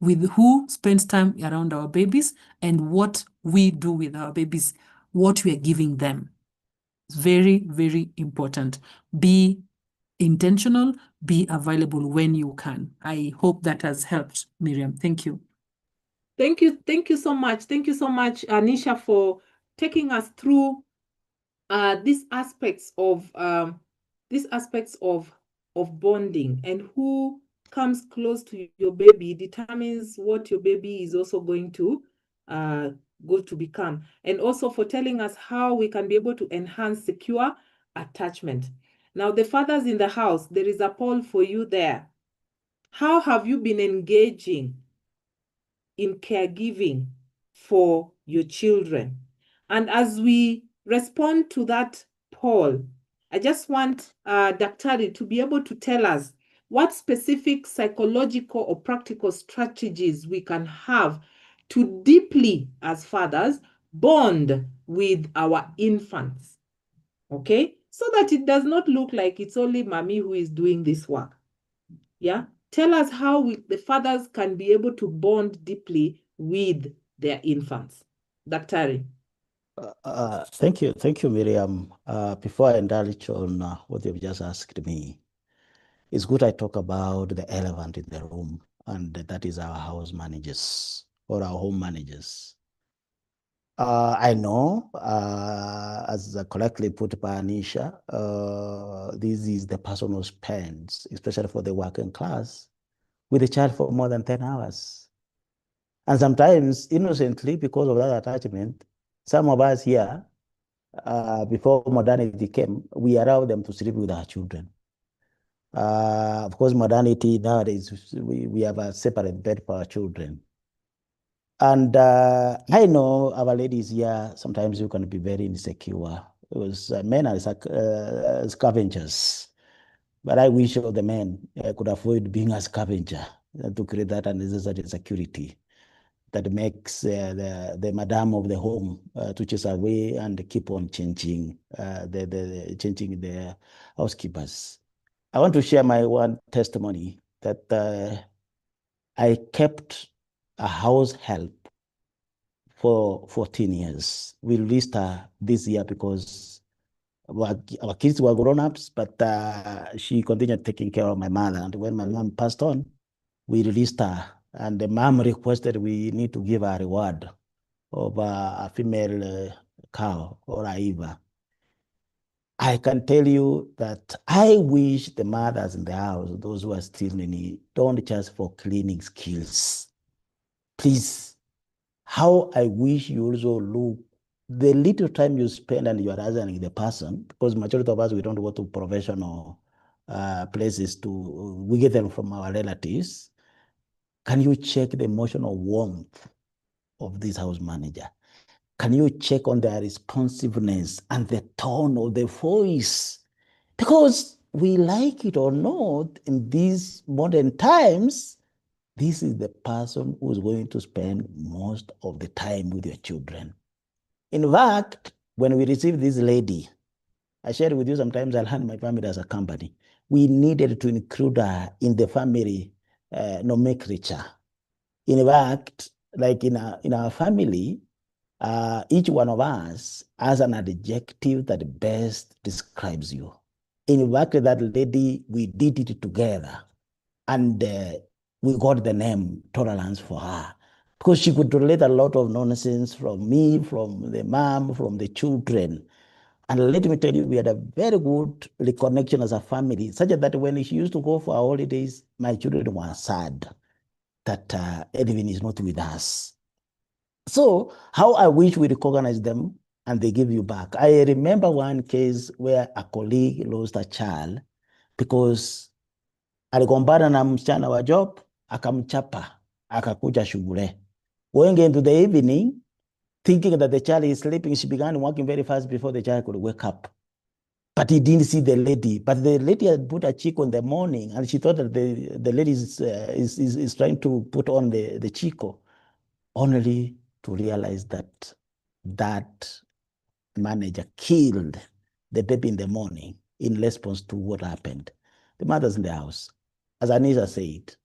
with who spends time around our babies and what we do with our babies, what we are giving them. It's very, very important. Be intentional, be available when you can. I hope that has helped, Miriam. Thank you. Thank you. Thank you so much. Thank you so much, Anisha, for taking us through these aspects of bonding, and who comes close to your baby determines what your baby is also going to become, and also for telling us how we can be able to enhance secure attachment. Now, the fathers in the house, there is a poll for you there. How have you been engaging in caregiving for your children? And as we respond to that poll, I just want Daktari to be able to tell us what specific psychological or practical strategies we can have to deeply, as fathers, bond with our infants, okay? So that it does not look like it's only mommy who is doing this work. Yeah? Tell us how the fathers can be able to bond deeply with their infants. Daktari. Thank you, Miriam. Before I indulge on what you've just asked me, it's good I talk about the elephant in the room, and that is our house managers or our home managers. I know, as correctly put by Anisha, this is the person who spends, especially for the working class, with a child for more than 10 hours. And sometimes, innocently, because of that attachment, some of us here, before modernity came, we allow them to sleep with our children. Of course, modernity nowadays, we have a separate bed for our children. And I know our ladies here, sometimes you can be very insecure. Because men are scavengers. But I wish all the men could avoid being a scavenger to create that unnecessary security that makes the madam of the home to chase away and keep on changing changing the housekeepers. I want to share my one testimony that I kept a house help for 14 years. We released her this year because our kids were grown-ups, but she continued taking care of my mother. And when my mom passed on, we released her. And the mom requested we need to give her a reward of a female cow or a Eva. I can tell you that I wish the mothers in the house, those who are still in it, don't just for cleaning skills. Please, how I wish you also look the little time you spend and you are asking the person, because majority of us, we don't go to professional places we get them from our relatives. Can you check the emotional warmth of this house manager? Can you check on their responsiveness and the tone of the voice? Because we like it or not, in these modern times, this is the person who's going to spend most of the time with your children. In fact, when we received this lady, I shared with you sometimes I'll hand my family as a company. We needed to include her in the family nomenclature. In fact, like in our family, each one of us has an adjective that best describes you. In fact, that lady, we did it together. And we got the name Tolerance for her because she could relate a lot of nonsense from me, from the mom, from the children. And let me tell you, we had a very good reconnection as a family, such that when she used to go for our holidays, my children were sad that Edwin is not with us. So how I wish we recognize them and they give you back. I remember one case where a colleague lost a child because aligombana na msichana wa job, akamchapa, akakuja shule. Going into the evening, thinking that the child is sleeping, she began walking very fast before the child could wake up. But he didn't see the lady. But the lady had put a chico in the morning, and she thought that the lady is trying to put on the chico, only to realize that that manager killed the baby in the morning in response to what happened. The mother's in the house. As Anisha said,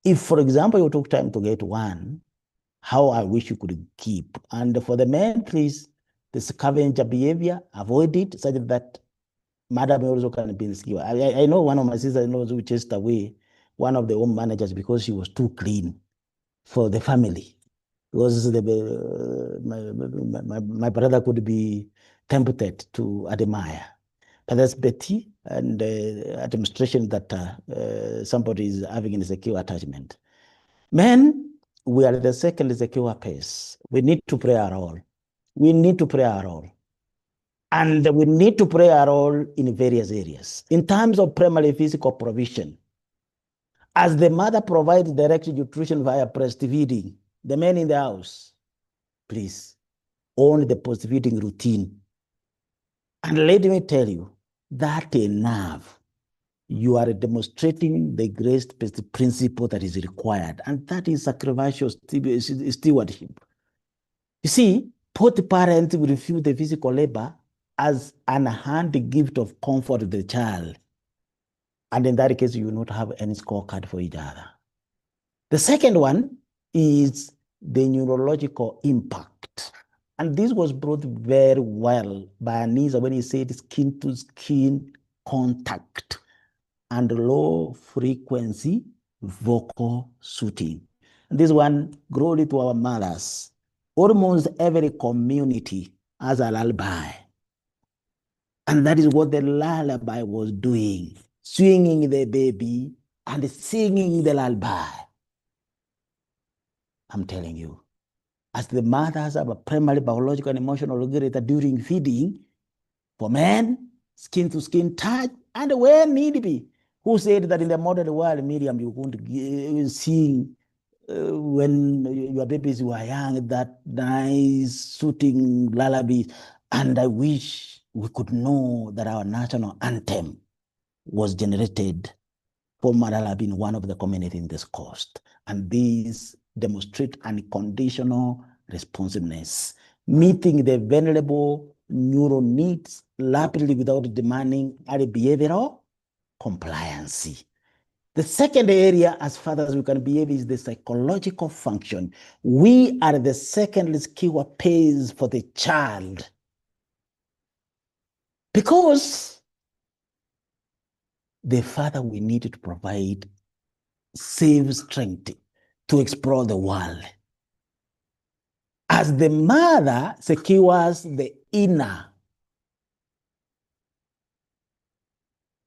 if, for example, you took time to get one, how I wish you could keep. And for the men, please, the scavenger behavior, avoid it such that madam also can be insecure. I know one of my sisters-in-laws who chased away one of the home managers because she was too clean for the family. Because my brother could be tempted to admire. But that's Betty and administration that somebody is having an insecure attachment. Men, we are the second insecure pace. We need to play our role. We need to play our role. And we need to play our role in various areas. In terms of primary physical provision, as the mother provides direct nutrition via breastfeeding, the men in the house, please, own the breastfeeding routine. And let me tell you, that enough. You are demonstrating the grace-based principle that is required, and that is sacrificial stewardship. You see, both parents will view the physical labor as an hand gift of comfort to the child. And in that case, you will not have any scorecard for each other. The second one is the neurological impact. And this was brought very well by Anisha when he said skin-to-skin contact and low frequency vocal soothing. This one, glory to our mothers. Almost every community has a lullaby. And that is what the lullaby was doing, swinging the baby and singing the lullaby. I'm telling you, as the mothers have a primary biological and emotional regulator during feeding, for men, skin-to-skin touch, and where need be. Who said that in the modern world, Miriam, you couldn't sing when your babies were young, that nice soothing lullaby. And I wish we could know that our national anthem was generated for Malala being one of the community in this coast. And these demonstrate unconditional responsiveness, meeting the vulnerable neural needs rapidly without demanding any behavioral compliance. The second area, as far as we can behave, is the psychological function. We are the second skill pays for the child. Because the father we need to provide safe strength to explore the world. As the mother secures the inner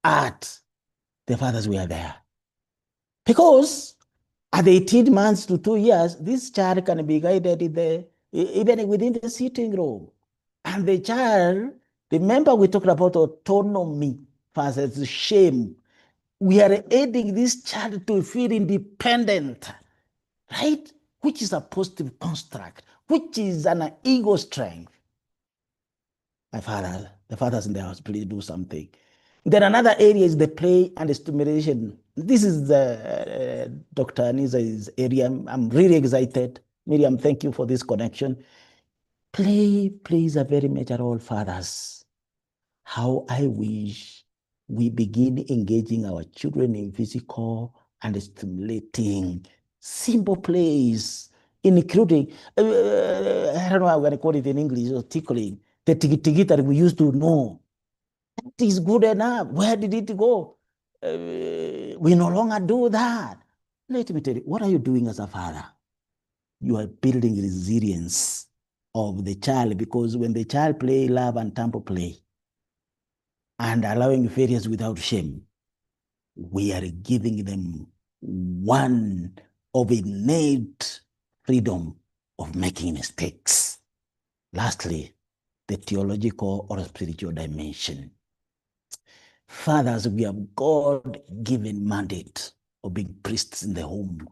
art, the fathers were there. Because at 18 months to 2 years, this child can be guided even within the sitting room. And the child, remember we talked about autonomy versus shame. We are aiding this child to feel independent, right? Which is a positive construct, which is an ego strength. My father, the fathers in the house, please do something. Then another area is the play and the stimulation. This is Dr. Anisha's area. I'm really excited. Miriam, thank you for this connection. Play plays a very major role, fathers. How I wish we begin engaging our children in physical and stimulating simple plays, including, I don't know how I'm going to call it in English, or tickling, the tiki that we used to know. That is good enough. Where did it go? We no longer do that. Let me tell you, what are you doing as a father? You are building resilience of the child, because when the child play love and temple play and allowing failures without shame, we are giving them one of innate freedom of making mistakes. Lastly, the theological or spiritual dimension. Fathers, we have God-given mandate of being priests in the home.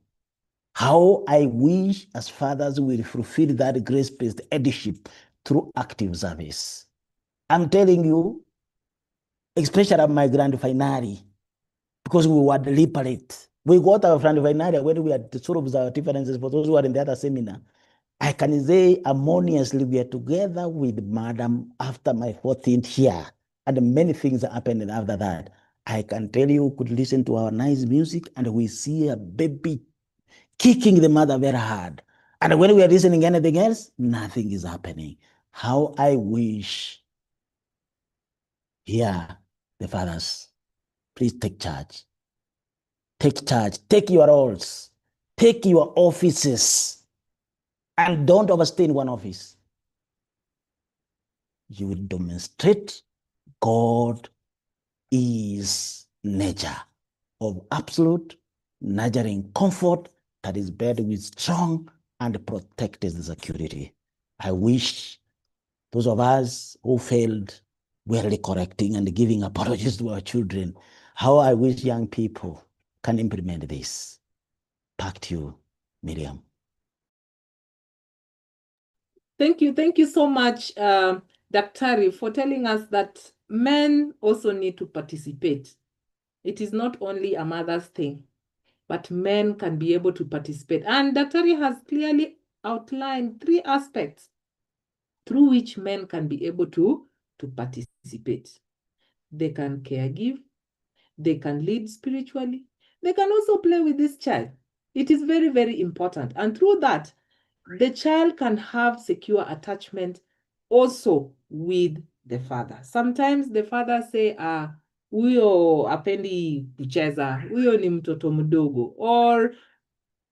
How I wish as fathers we fulfill that grace-based headship through active service. I'm telling you, especially at my grand finale, because we were deliberate. We got our grand finale when we had sort of our differences for those who are in the other seminar. I can say harmoniously we are together with Madam after my 14th year, and many things are happening after that. I can tell you, we could listen to our nice music and we see a baby kicking the mother very hard. And when we are listening anything else, nothing is happening. How I wish here, the fathers, please take charge. Take charge, take your roles, take your offices, and don't overstay in one office. You will demonstrate God is nature of absolute nurturing comfort that is bred with strong and protected security. I wish those of us who failed were correcting and giving apologies to our children. How I wish young people can implement this. Back to you, Miriam. Thank you so much, Daktari, for telling us that men also need to participate. It is not only a mother's thing, but men can be able to participate. And Daktari has clearly outlined 3 aspects through which men can be able to participate. They can caregive, they can lead spiritually, they can also play with this child. It is very, very important. And through that, the child can have secure attachment also with the father. Sometimes the father say, huyo apendi kucheza, huyo ni mtoto mdogo, or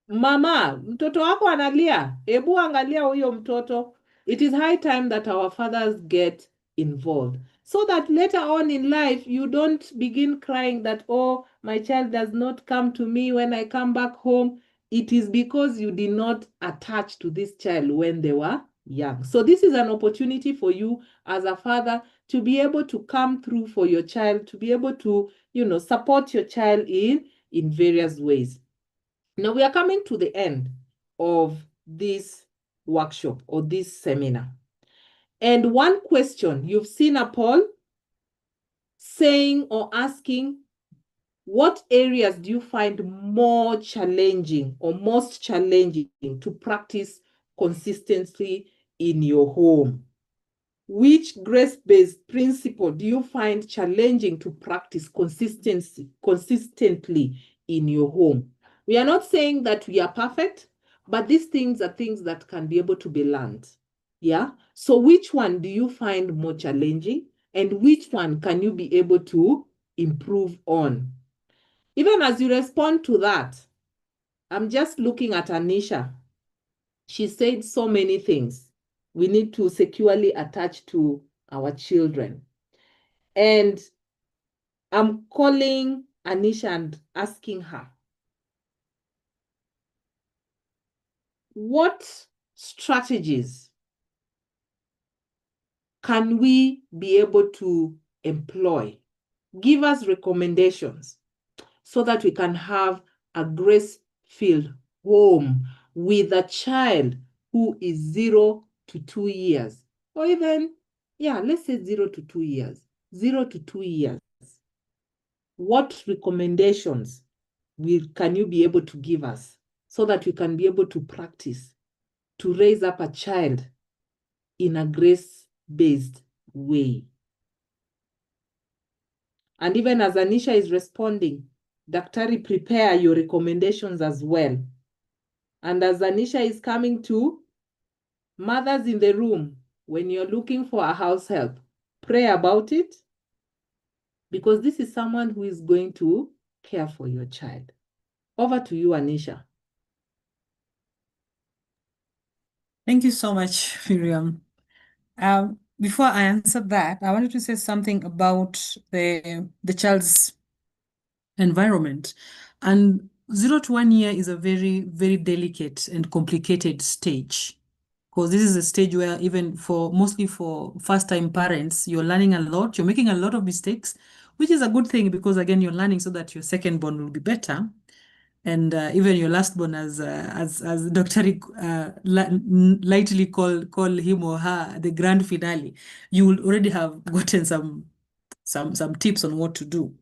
mama, mtoto wako analia, hebu angalia huyo mtoto. It is high time that our fathers get involved, so that later on in life, you don't begin crying that, oh, my child does not come to me when I come back home. It is because you did not attach to this child when they were young. So this is an opportunity for you as a father to be able to come through for your child, to be able to, support your child in various ways. Now we are coming to the end of this workshop or this seminar. And one question, you've seen a poll saying or asking, what areas do you find more challenging or most challenging to practice consistently in your home? Which grace-based principle do you find challenging to practice consistently in your home? We are not saying that we are perfect, but these things are things that can be able to be learned. Yeah. So which one do you find more challenging, and which one can you be able to improve on? Even as you respond to that, I'm just looking at Anisha. She said so many things. We need to securely attach to our children. And I'm calling Anisha and asking her, what strategies can we be able to employ? Give us recommendations so that we can have a grace-filled home with a child who is 0 to 2 years, or even, yeah, let's say 0 to 2 years, 0 to 2 years. What recommendations can you be able to give us so that we can be able to practice to raise up a child in a grace-based way? And even as Anisha is responding, Daktari, prepare your recommendations as well. And as Anisha is coming to, mothers in the room, when you're looking for a house help, pray about it, because this is someone who is going to care for your child. Over to you, Anisha. Thank you so much, Miriam. Before I answer that, I wanted to say something about the child's environment. And 0 to 1 year is a very, very delicate and complicated stage, because this is a stage where even mostly for first-time parents, you're learning a lot, you're making a lot of mistakes, which is a good thing because again, you're learning so that your second born will be better. And even your last born, as Dr. Lightly call him or her the grand finale, you will already have gotten some tips on what to do.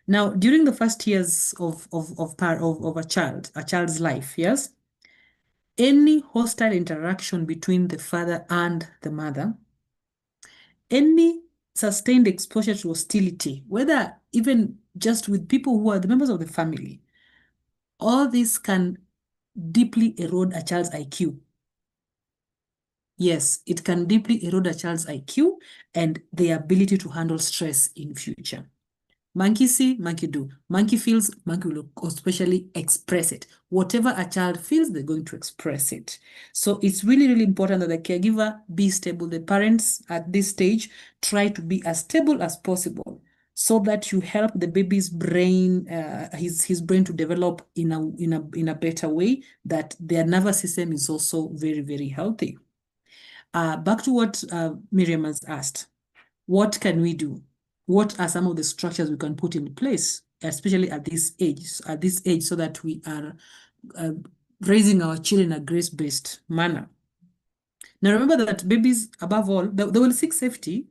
Now, during the first years of a child's life, yes, any hostile interaction between the father and the mother, any sustained exposure to hostility, whether even just with people who are the members of the family, all this can deeply erode a child's IQ. Yes, it can deeply erode a child's IQ and their ability to handle stress in future. Monkey see, monkey do. Monkey feels, monkey will especially express it. Whatever a child feels, they're going to express it. So it's really, really important that the caregiver be stable. The parents at this stage try to be as stable as possible so that you help the baby's brain, his brain to develop in a better way, that their nervous system is also very, very healthy. Back to what Miriam has asked. What can we do? What are some of the structures we can put in place, especially at this age, so that we are raising our children in a grace-based manner? Now, remember that babies, above all, they will seek safety.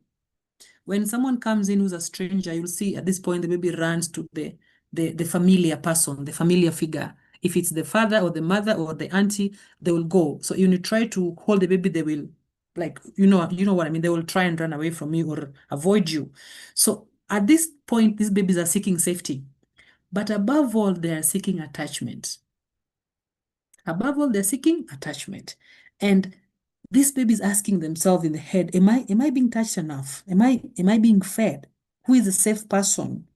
When someone comes in who's a stranger, you'll see at this point the baby runs to the familiar person, the familiar figure. If it's the father or the mother or the auntie, they will go. So when you try to hold the baby, they will, like, you know what I mean? They will try and run away from you or avoid you. So at this point, these babies are seeking safety. But above all, they are seeking attachment. Above all, they're seeking attachment. And this baby is asking themselves in the head, am I being touched enough? Am I being fed? Who is a safe person?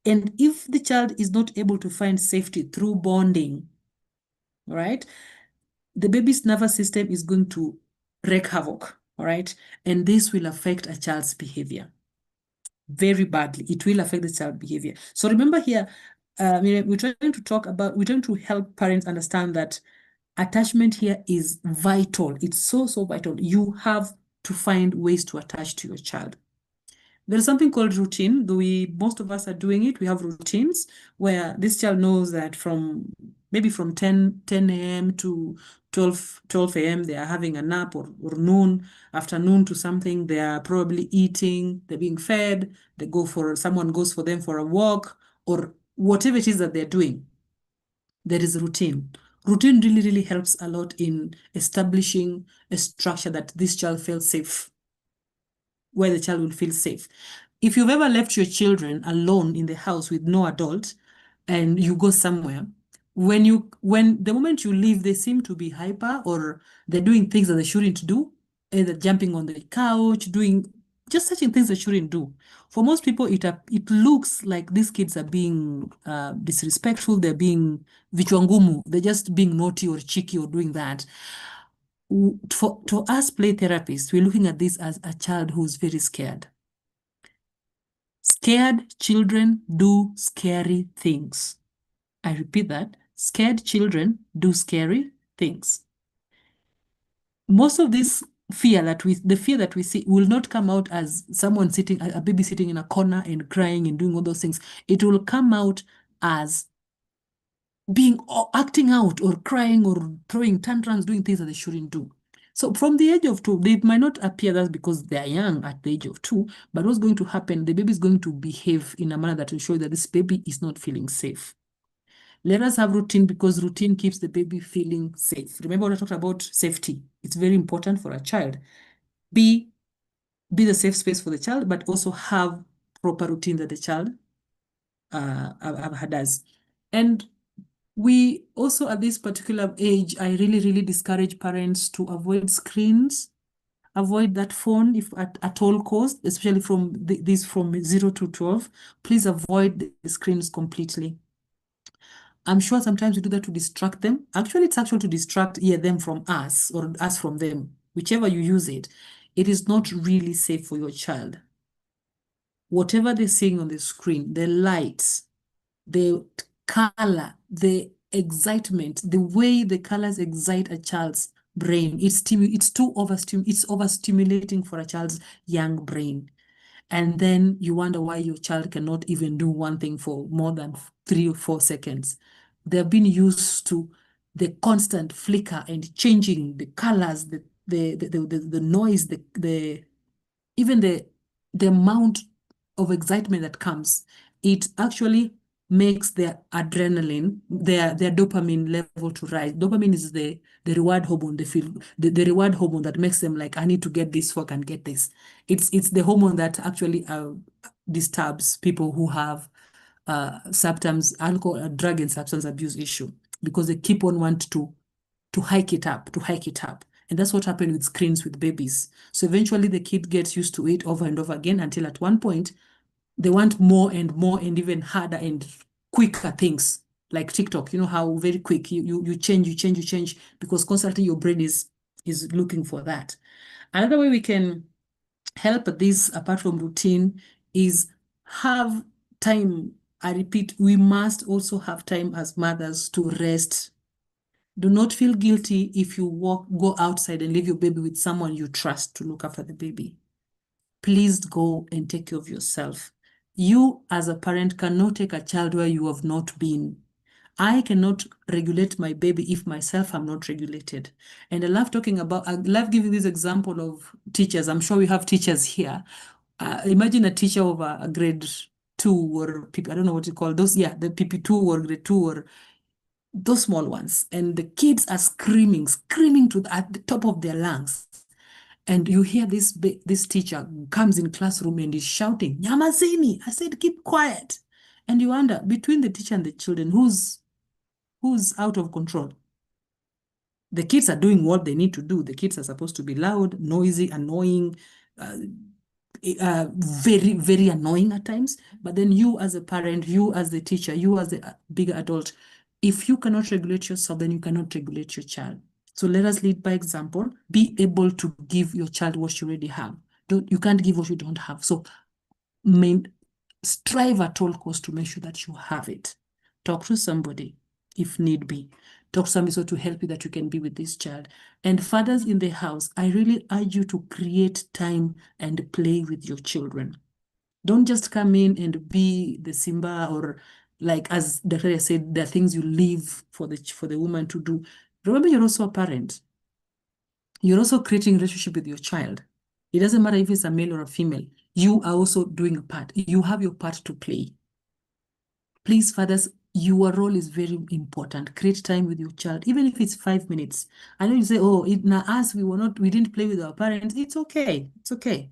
And if the child is not able to find safety through bonding, right, the baby's nervous system is going to wreak havoc, all right? And this will affect a child's behavior very badly. It will affect the child's behavior. So remember here, we're trying to help parents understand that attachment here is vital. It's so, so vital. You have to find ways to attach to your child. There's something called routine. Most of us are doing it. We have routines where this child knows that from maybe from 10 a.m. to 12 a.m. they are having a nap, or noon, afternoon to something, they are probably eating, they're being fed, someone goes for them for a walk, or whatever it is that they're doing. There is routine. Routine really, really helps a lot in establishing a structure that this child feels safe, where the child will feel safe. If you've ever left your children alone in the house with no adult and you go somewhere, when the moment you leave, they seem to be hyper, or they're doing things that they shouldn't do, either jumping on the couch, doing just such things they shouldn't do. For most people, it looks like these kids are being disrespectful, they're being vichwa ngumu, they're just being naughty or cheeky or doing that. To us play therapists, we're looking at this as a child who's very scared. Scared children do scary things. I repeat that. Scared children do scary things. Most of this the fear that we see will not come out as someone a baby sitting in a corner and crying and doing all those things. It will come out as acting out or crying or throwing tantrums, doing things that they shouldn't do. So from the age of 2, they might not appear that because they're young at the age of 2, but what's going to happen, the baby is going to behave in a manner that will show that this baby is not feeling safe. Let us have routine, because routine keeps the baby feeling safe. Remember what I talked about safety. It's very important for a child. Be the safe space for the child, but also have proper routine that the child does. And we also, at this particular age, I really, really discourage parents to avoid screens, avoid that phone if at all costs, especially from from 0 to 12. Please avoid the screens completely. I'm sure sometimes we do that to distract them. Actually, it's actually to distract them from us, or us from them, whichever you use it. It is not really safe for your child. Whatever they're seeing on the screen, the lights, the color, the excitement, the way the colors excite a child's brain, it's overstimulating for a child's young brain. And then you wonder why your child cannot even do one thing for more than 3 or 4 seconds. They've been used to the constant flicker and changing the colors, the noise, even the amount of excitement that comes. It actually makes their adrenaline, their dopamine level to rise. Dopamine is the reward hormone, the reward hormone that makes them like, I need to get this so I can get this. It's the hormone that actually disturbs people who have substance, alcohol, drug and substance abuse issue, because they keep on wanting to hike it up. And that's what happened with screens with babies. So eventually the kid gets used to it over and over again, until at one point they want more and more and even harder and quicker things, like TikTok. You know how very quick you change, because constantly your brain is looking for that. Another way we can help this, apart from routine, is have time. I repeat, we must also have time as mothers to rest. Do not feel guilty if you go outside and leave your baby with someone you trust to look after the baby. Please go and take care of yourself. You as a parent cannot take a child where you have not been. I cannot regulate my baby if myself am not regulated. And I love giving this example of teachers. I'm sure we have teachers here. Imagine a teacher of a grade 2 or I don't know what you call those. Yeah, the PP2 or grade 2 or those small ones. And the kids are screaming at the top of their lungs. And you hear this teacher comes in classroom and is shouting, "Nyamazeni!" I said, keep quiet. And you wonder, between the teacher and the children, who's out of control? The kids are doing what they need to do. The kids are supposed to be loud, noisy, annoying, very, very annoying at times. But then you as a parent, you as the teacher, you as the bigger adult, if you cannot regulate yourself, then you cannot regulate your child. So let us lead by example. Be able to give your child what you already have. You can't give what you don't have. So strive at all costs to make sure that you have it. Talk to somebody if need be. Talk to somebody so to help you that you can be with this child. And fathers in the house, I really urge you to create time and play with your children. Don't just come in and be the Simba or like as Dr. said, there are things you leave for the woman to do. Remember, you're also a parent. You're also creating a relationship with your child. It doesn't matter if it's a male or a female. You are also doing a part. You have your part to play. Please, fathers, your role is very important. Create time with your child, even if it's 5 minutes. I know you say, oh, now us, we didn't play with our parents. It's okay. It's okay.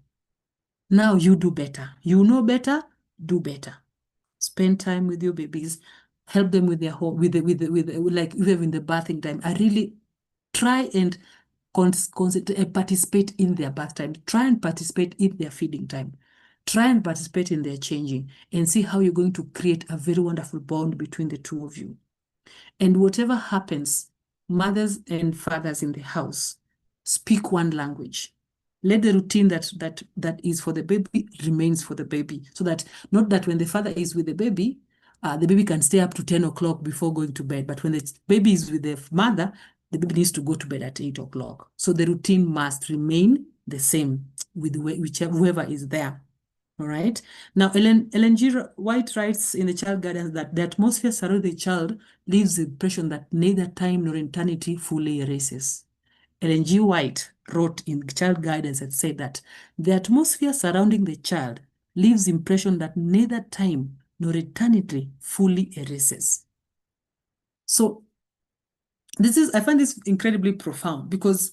Now you do better. You know better, do better. Spend time with your babies. Help them with their home, like even in the bathing time. I really try and participate in their bath time. Try and participate in their feeding time. Try and participate in their changing and see how you're going to create a very wonderful bond between the two of you. And whatever happens, mothers and fathers in the house, speak one language. Let the routine that is for the baby remains for the baby, so that not that when the father is with the baby can stay up to 10 o'clock before going to bed. But when the baby is with the mother, the baby needs to go to bed at 8 o'clock. So the routine must remain the same with whoever is there. All right. Now, Ellen G. White writes in the child guidance that the atmosphere surrounding the child leaves the impression that neither time nor eternity fully erases. Ellen G. White wrote in child guidance and said that the atmosphere surrounding the child leaves the impression that neither time nor eternity fully erases. So I find this incredibly profound because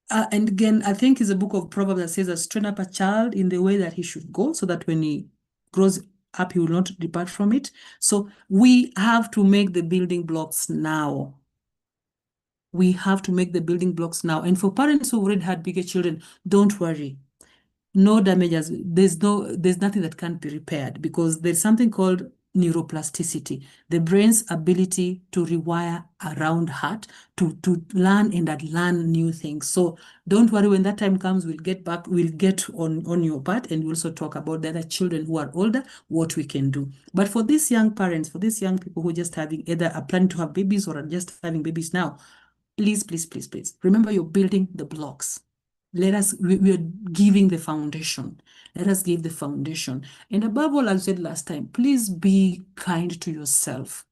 and again, I think it's a book of Proverbs that says, train up a child in the way that he should go, so that when he grows up, he will not depart from it. So we have to make the building blocks now. We have to make the building blocks now. And for parents who already had bigger children, don't worry. No damages. There's nothing that can't be repaired, because there's something called neuroplasticity, the brain's ability to rewire around heart, to learn and unlearn new things. So don't worry, when that time comes, we'll get on your part, and we'll also talk about the other children who are older, what we can do. But for these young parents, for these young people who are just having either a plan to have babies or are just having babies now, please, please, please, please, remember, you're building the blocks. We are giving the foundation. Let us give the foundation. And above all, as I said last time, please be kind to yourself.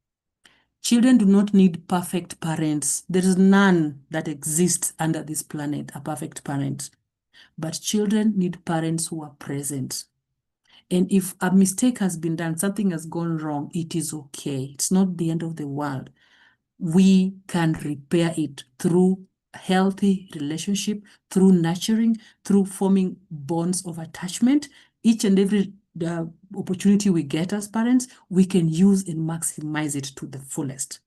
Children do not need perfect parents. There is none that exists under this planet, a perfect parent. But children need parents who are present. And if a mistake has been done, something has gone wrong, it is okay. It's not the end of the world. We can repair it through healthy relationship, through nurturing, through forming bonds of attachment. Each and every opportunity we get as parents, we can use and maximize it to the fullest.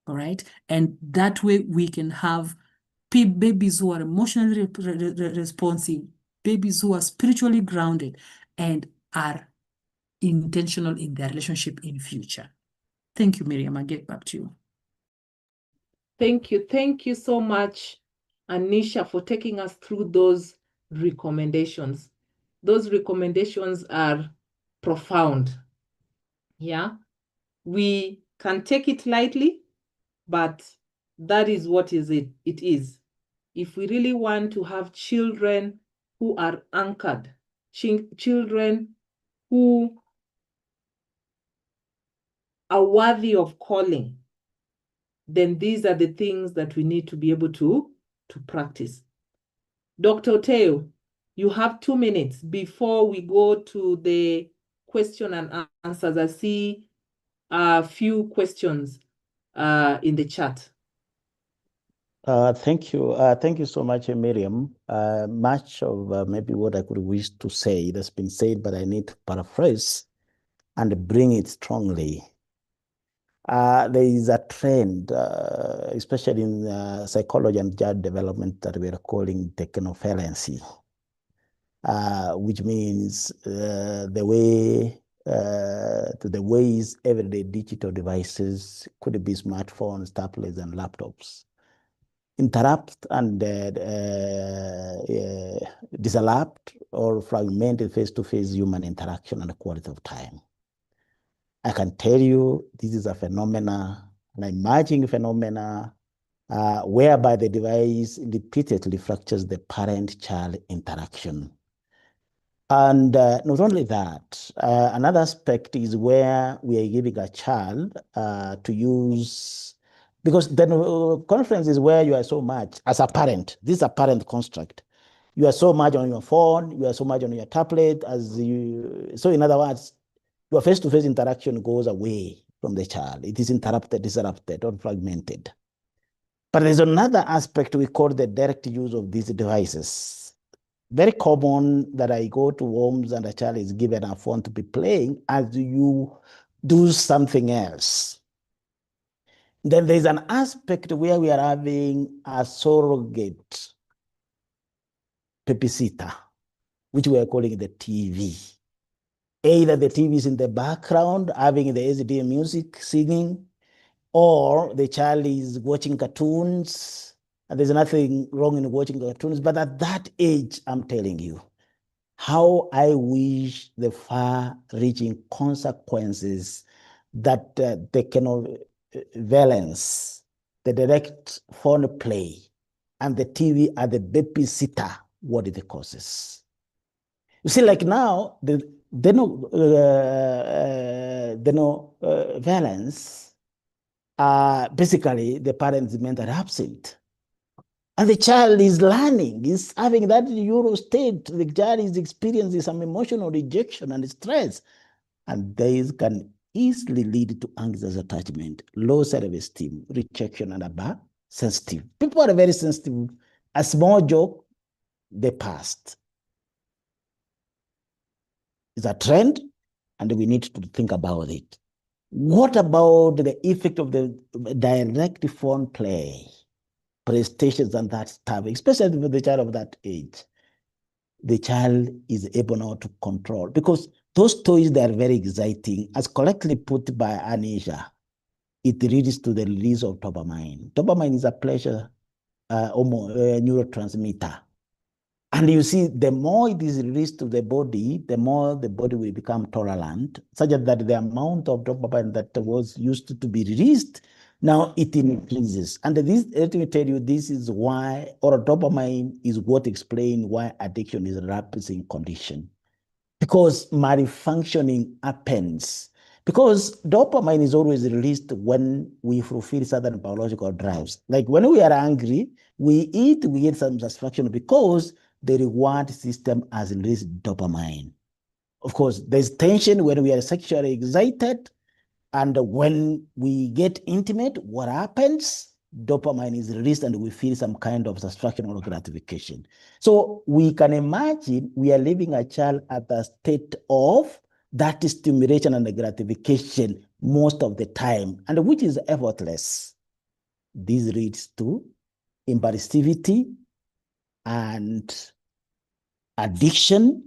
All right. And that way we can have babies who are emotionally responsive, babies who are spiritually grounded, and are intentional in their relationship in future. Thank you, Miriam. I'll get back to you. Thank you. Thank you so much, Anisha, for taking us through those recommendations. Those recommendations are profound. Yeah. We can take it lightly, but that is what it is. If we really want to have children who are anchored, children who are worthy of calling, then these are the things that we need to be able to practice. Dr. Oteyo, you have 2 minutes before we go to the question and answers. I see a few questions in the chat. Thank you. Thank you so much, Miriam. Much of maybe what I could wish to say, it has been said, but I need to paraphrase and bring it strongly. There is a trend, especially in psychology and child development, that we are calling technophilancy, which means the ways everyday digital devices, could be smartphones, tablets, and laptops, interrupt and disrupt or fragmented face-to-face human interaction and quality of time. I can tell you this is a phenomena, an emerging phenomena, whereby the device repeatedly fractures the parent-child interaction. And not only that, another aspect is where we are giving a child to use, because then conference is where you are so much as a parent. This is a parent construct. You are so much on your phone, you are so much on your tablet, so in other words, your face-to-face interaction goes away from the child. It is interrupted, disrupted, or fragmented. But there's another aspect we call the direct use of these devices. Very common that I go to homes and a child is given a phone to be playing as you do something else. Then there's an aspect where we are having a surrogate babysitter, which we are calling the TV. Either the TV is in the background having the SD music singing, or the child is watching cartoons. And there's nothing wrong in watching cartoons, but at that age, I'm telling you, how I wish the far-reaching consequences that the kind valence, the direct phone play, and the TV are the babysitter, what are the causes? You see, like now, the valence basically the parents mental absent. And the child is learning, is having that Euro state. The child is experiencing some emotional rejection and stress. And these can easily lead to anxious attachment, low self-esteem, rejection, and above sensitive. People are very sensitive. A small joke, they passed. It's a trend, and we need to think about it. What about the effect of the direct phone play? PlayStations and that stuff, especially for the child of that age, the child is able now to control because those toys, they are very exciting. As correctly put by Anisha, it leads to the release of dopamine. Dopamine is a pleasure neurotransmitter. And you see, the more it is released to the body, the more the body will become tolerant, such that the amount of dopamine that was used to be released, now it increases. And this, let me tell you, this is why, or dopamine is what explains why addiction is a rapid condition. Because malfunctioning happens. Because dopamine is always released when we fulfill certain biological drives. Like when we are angry, we get some satisfaction because the reward system has released dopamine. Of course, there's tension when we are sexually excited. And when we get intimate, what happens? Dopamine is released and we feel some kind of satisfaction or gratification. So we can imagine we are leaving a child at a state of that stimulation and gratification most of the time, and which is effortless. This leads to impulsivity and addiction,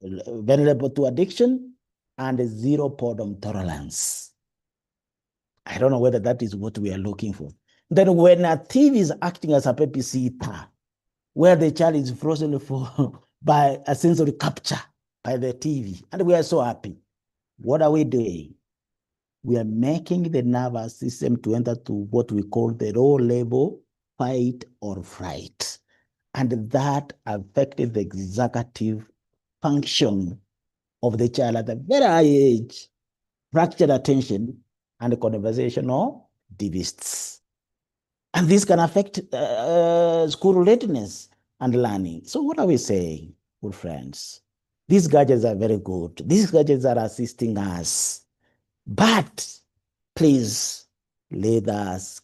vulnerable to addiction, and zero boredom tolerance. I don't know whether that is what we are looking for. Then when a TV is acting as a babysitter, where the child is frozen for by a sensory capture by the TV, and we are so happy. What are we doing? We are making the nervous system to enter to what we call the low level fight or fright. And that affected the executive function of the child at a very high age, fractured attention, and conversational deficits. And this can affect school readiness and learning. So what are we saying, good friends? These gadgets are very good. These gadgets are assisting us. But please let us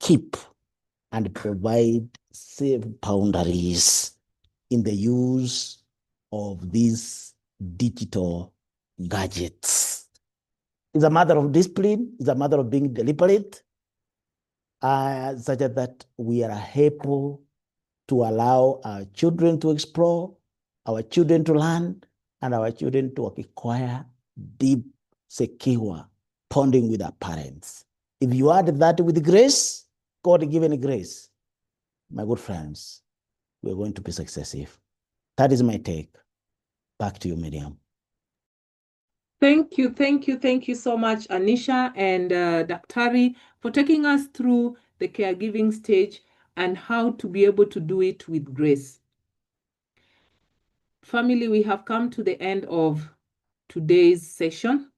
keep and provide safe boundaries in the use of these digital gadgets. It's a matter of discipline. It's a matter of being deliberate, such that we are able to allow our children to explore, our children to learn, and our children to acquire deep, secure bonding with our parents. If you add that with grace, God-given grace, my good friends, we're going to be successful. That is my take. Back to you, Miriam. Thank you so much, Anisha and Daktari, for taking us through the caregiving stage and how to be able to do it with grace. family, we have come to the end of today's session,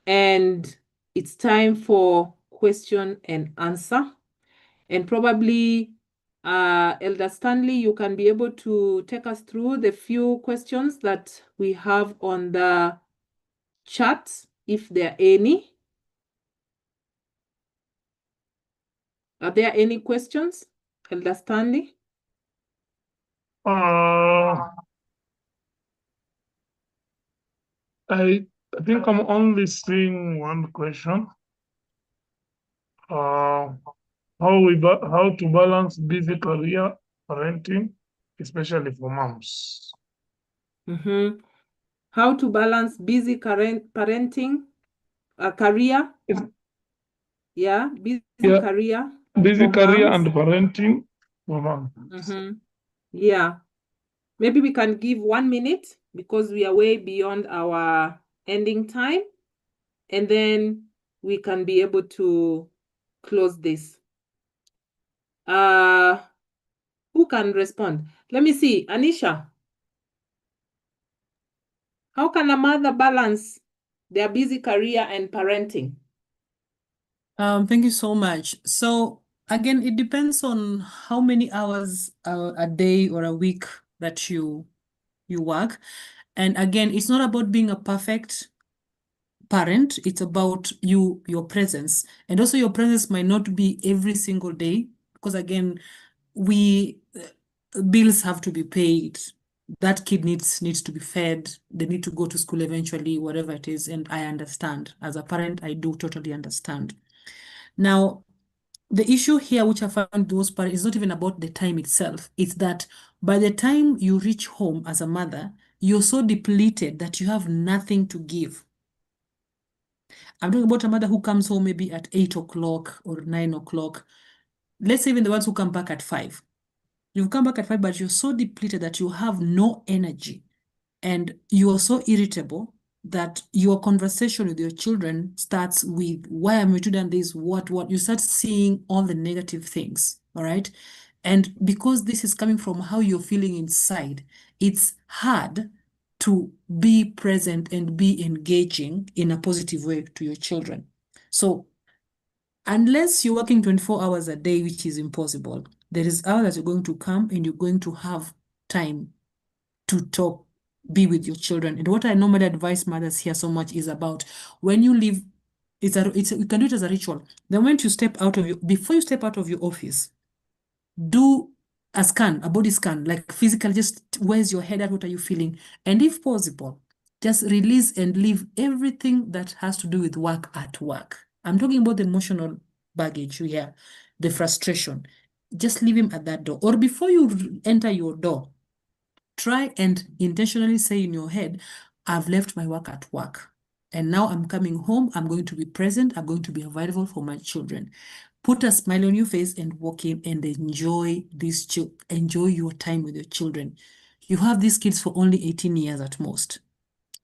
and it's time for question and answer. And probably, Elder Stanley, you can be able to take us through the few questions that we have on the chat, if there are any. Are there any questions, Elder Stanley? I think I'm only seeing one question. How to balance busy career parenting, especially for moms. Mm-hmm. How to balance busy parenting, career? Yeah, busy career. Busy career moms. and parenting for moms. Mm-hmm. Yeah. Maybe we can give 1 minute because we are way beyond our ending time. And then we can be able to close this. Who can respond? Let me see. Anisha. How can a mother balance their busy career and parenting? Thank you so much. So again, it depends on how many hours a day or a week that you work. And again, it's not about being a perfect parent, it's about your presence. And also your presence might not be every single day, because again, bills have to be paid. That kid needs to be fed. They need to go to school eventually, whatever it is. And I understand. As a parent, I do totally understand. Now, the issue here, which I found most part, is not even about the time itself. It's that by the time you reach home as a mother, you're so depleted that you have nothing to give. I'm talking about a mother who comes home maybe at 8 o'clock or 9 o'clock. Let's say even the ones who come back at 5. You've come back at 5, but you're so depleted that you have no energy. And you are so irritable that your conversation with your children starts with, why am I doing this? What? You start seeing all the negative things, all right? And because this is coming from how you're feeling inside, it's hard to be present and be engaging in a positive way to your children. So unless you're working 24 hours a day, which is impossible, there is hours that you're going to come and you're going to have time to talk, be with your children. And what I normally advise mothers here so much is about when you leave, you can do it as a ritual. The moment you step out of before you step out of your office, do a scan, a body scan, like physical, just where's your head at, what are you feeling? And if possible, just release and leave everything that has to do with work at work. I'm talking about the emotional baggage here, the frustration. Just leave him at that door. Or before you enter your door, try and intentionally say in your head, I've left my work at work. And now I'm coming home. I'm going to be present. I'm going to be available for my children. Put a smile on your face and walk in and enjoy your time with your children. You have these kids for only 18 years at most.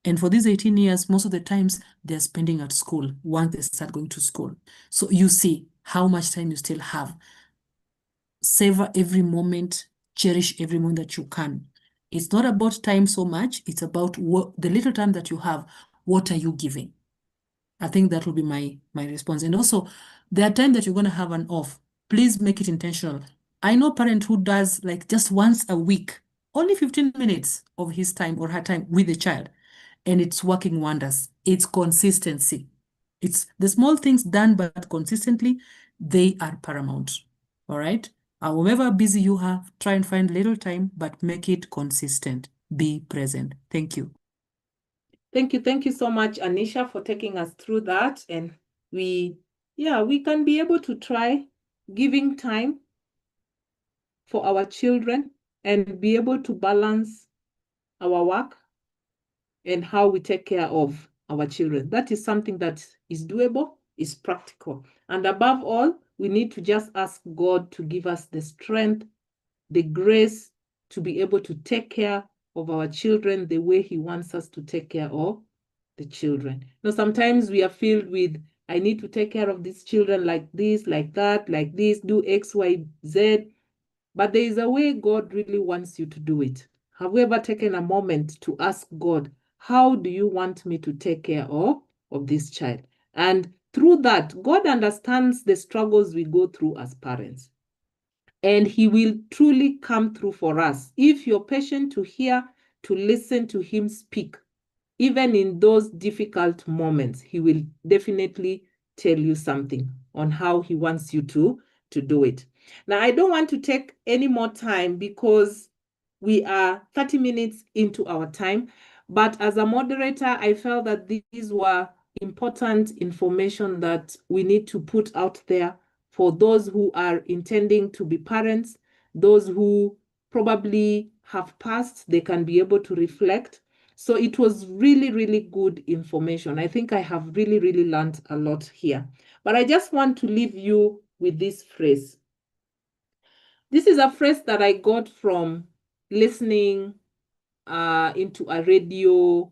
And for these 18 years, most of the times they're spending at school once they start going to school. So you see how much time you still have. Savor every moment, cherish every moment that you can. It's not about time so much, it's about the little time that you have, what are you giving? I think that will be my response. And also, there are times that you're going to have an off. Please make it intentional. I know a parent who does like just once a week, only 15 minutes of his time or her time with the child, and it's working wonders. It's consistency. It's the small things done, but consistently, they are paramount. All right? However busy you have, try and find little time, but make it consistent. Be present. Thank you. Thank you. Thank you so much, Anisha, for taking us through that. And we can be able to try giving time for our children and be able to balance our work and how we take care of our children. That is something that is doable, is practical. And above all, we need to just ask God to give us the strength, the grace to be able to take care of our children the way He wants us to take care of the children. Now, sometimes we are filled with, I need to take care of these children like this, like that, like this, do X, Y, Z. But there is a way God really wants you to do it. Have we ever taken a moment to ask God, how do you want me to take care of this child? And through that, God understands the struggles we go through as parents. And he will truly come through for us if you're patient to hear, to listen to him speak. Even in those difficult moments, he will definitely tell you something on how he wants you to do it. Now, I don't want to take any more time because we are 30 minutes into our time. But as a moderator, I felt that these were important information that we need to put out there for those who are intending to be parents, those who probably have passed, they can be able to reflect. So it was really, really good information. I think I have really, really learned a lot here. But I just want to leave you with this phrase. This is a phrase that I got from listening into a radio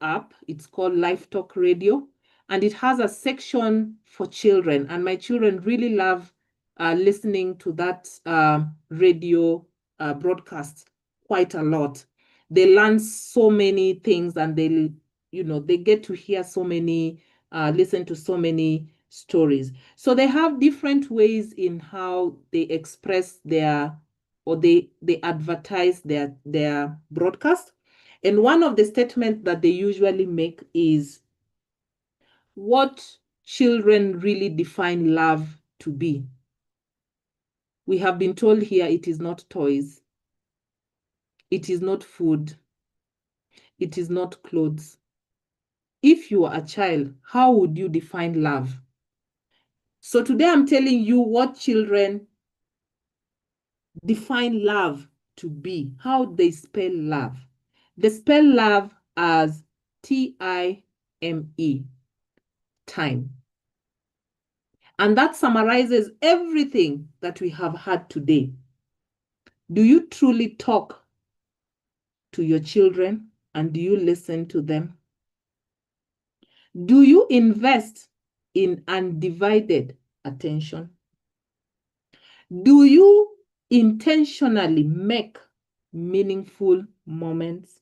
app. It's called Life Talk Radio, and it has a section for children. And my children really love listening to that radio broadcast quite a lot. They learn so many things, and they get to hear so many, listen to so many stories. So they have different ways in how they express or they advertise their broadcast. And one of the statements that they usually make is what children really define love to be. We have been told here it is not toys, it is not food, it is not clothes. If you are a child, how would you define love? So today I'm telling you what children define love to be, how they spell love. They spell love as T-I-M-E, time. And that summarizes everything that we have had today. Do you truly talk to your children and do you listen to them? Do you invest in undivided attention? Do you intentionally make meaningful moments?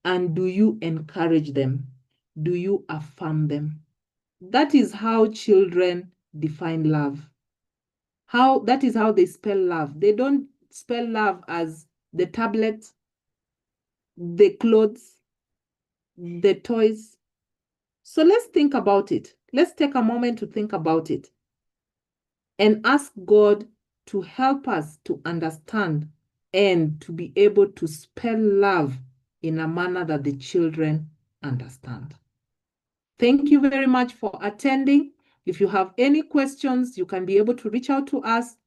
And do you encourage them? Do you affirm them? That is how children define love. That is how they spell love. They don't spell love as the tablet, the clothes, the toys. So let's think about it. Let's take a moment to think about it and ask God to help us to understand and to be able to spell love in a manner that the children understand. Thank you very much for attending. If you have any questions, you can be able to reach out to us,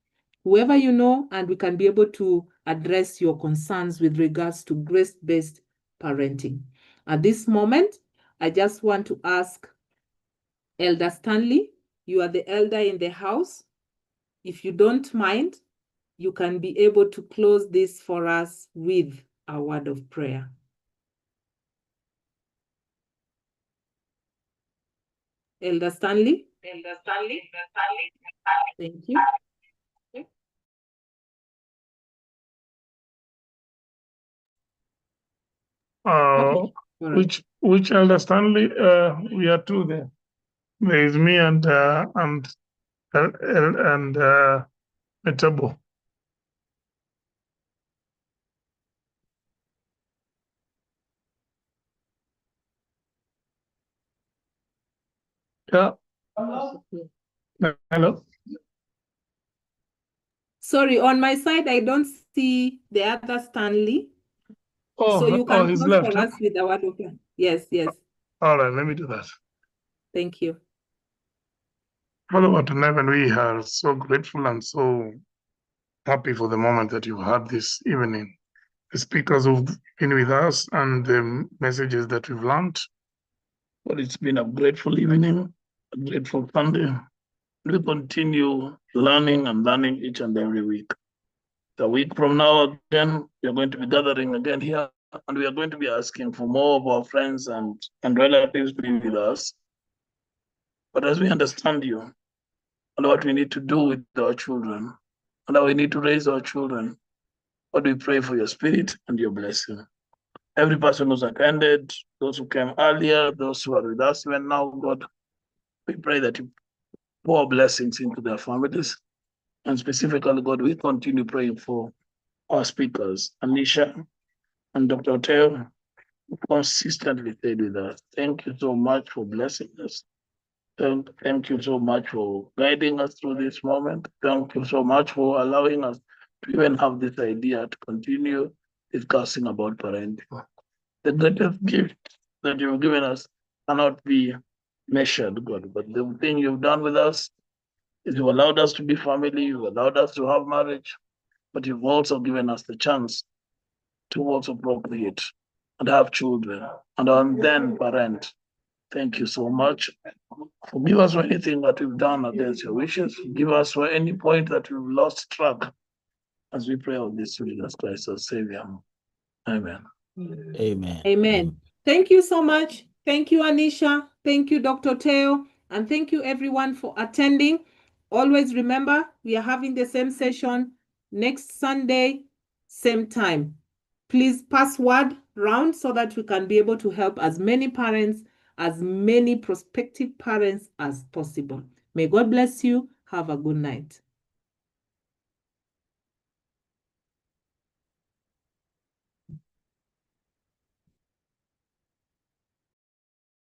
whoever you know, and we can be able to address your concerns with regards to grace-based parenting. At this moment, I just want to ask Elder Stanley, you are the elder in the house. If you don't mind, you can be able to close this for us with a word of prayer. Elder Stanley? Thank you. Okay. All right. Which Elder Stanley? We are two there. There is me and Metabo. Yeah. Hello. Sorry, on my side, I don't see the other Stanley. So you can he's close left. for us with a word of prayer. Yes, yes. All right, let me do that. Thank you. Father, what in heaven, we are so grateful and so happy for the moment that you've had this evening. The speakers who've been with us and the messages that we've learned. But it's been a grateful evening, a grateful Sunday. We continue learning and learning each and every week. A week from now, again, we are going to be gathering again here, and we are going to be asking for more of our friends and relatives to be with us. But as we understand you and what we need to do with our children, and how we need to raise our children, Lord, we pray for your spirit and your blessing. Every person who's attended, those who came earlier, those who are with us even now, God, we pray that you pour blessings into their families. And specifically, God, we continue praying for our speakers, Anisha and Dr. Oteyo, who consistently stayed with us. Thank you so much for blessing us. Thank you so much for guiding us through this moment. Thank you so much for allowing us to even have this idea to continue discussing about parenting. The greatest gift that you've given us cannot be measured, God. But the thing you've done with us is you've allowed us to be family, you've allowed us to have marriage, but you've also given us the chance to also procreate and have children and then parent. Thank you so much. Forgive us for anything that we've done against your wishes. Forgive us for any point that we've lost track as we pray of this through Jesus Christ, our Savior. Amen. Amen. Amen. Thank you so much. Thank you, Anisha. Thank you, Dr. Teo. And thank you, everyone, for attending. Always remember, we are having the same session next Sunday, same time. Please pass word round so that we can be able to help as many parents, as many prospective parents as possible. May God bless you. Have a good night.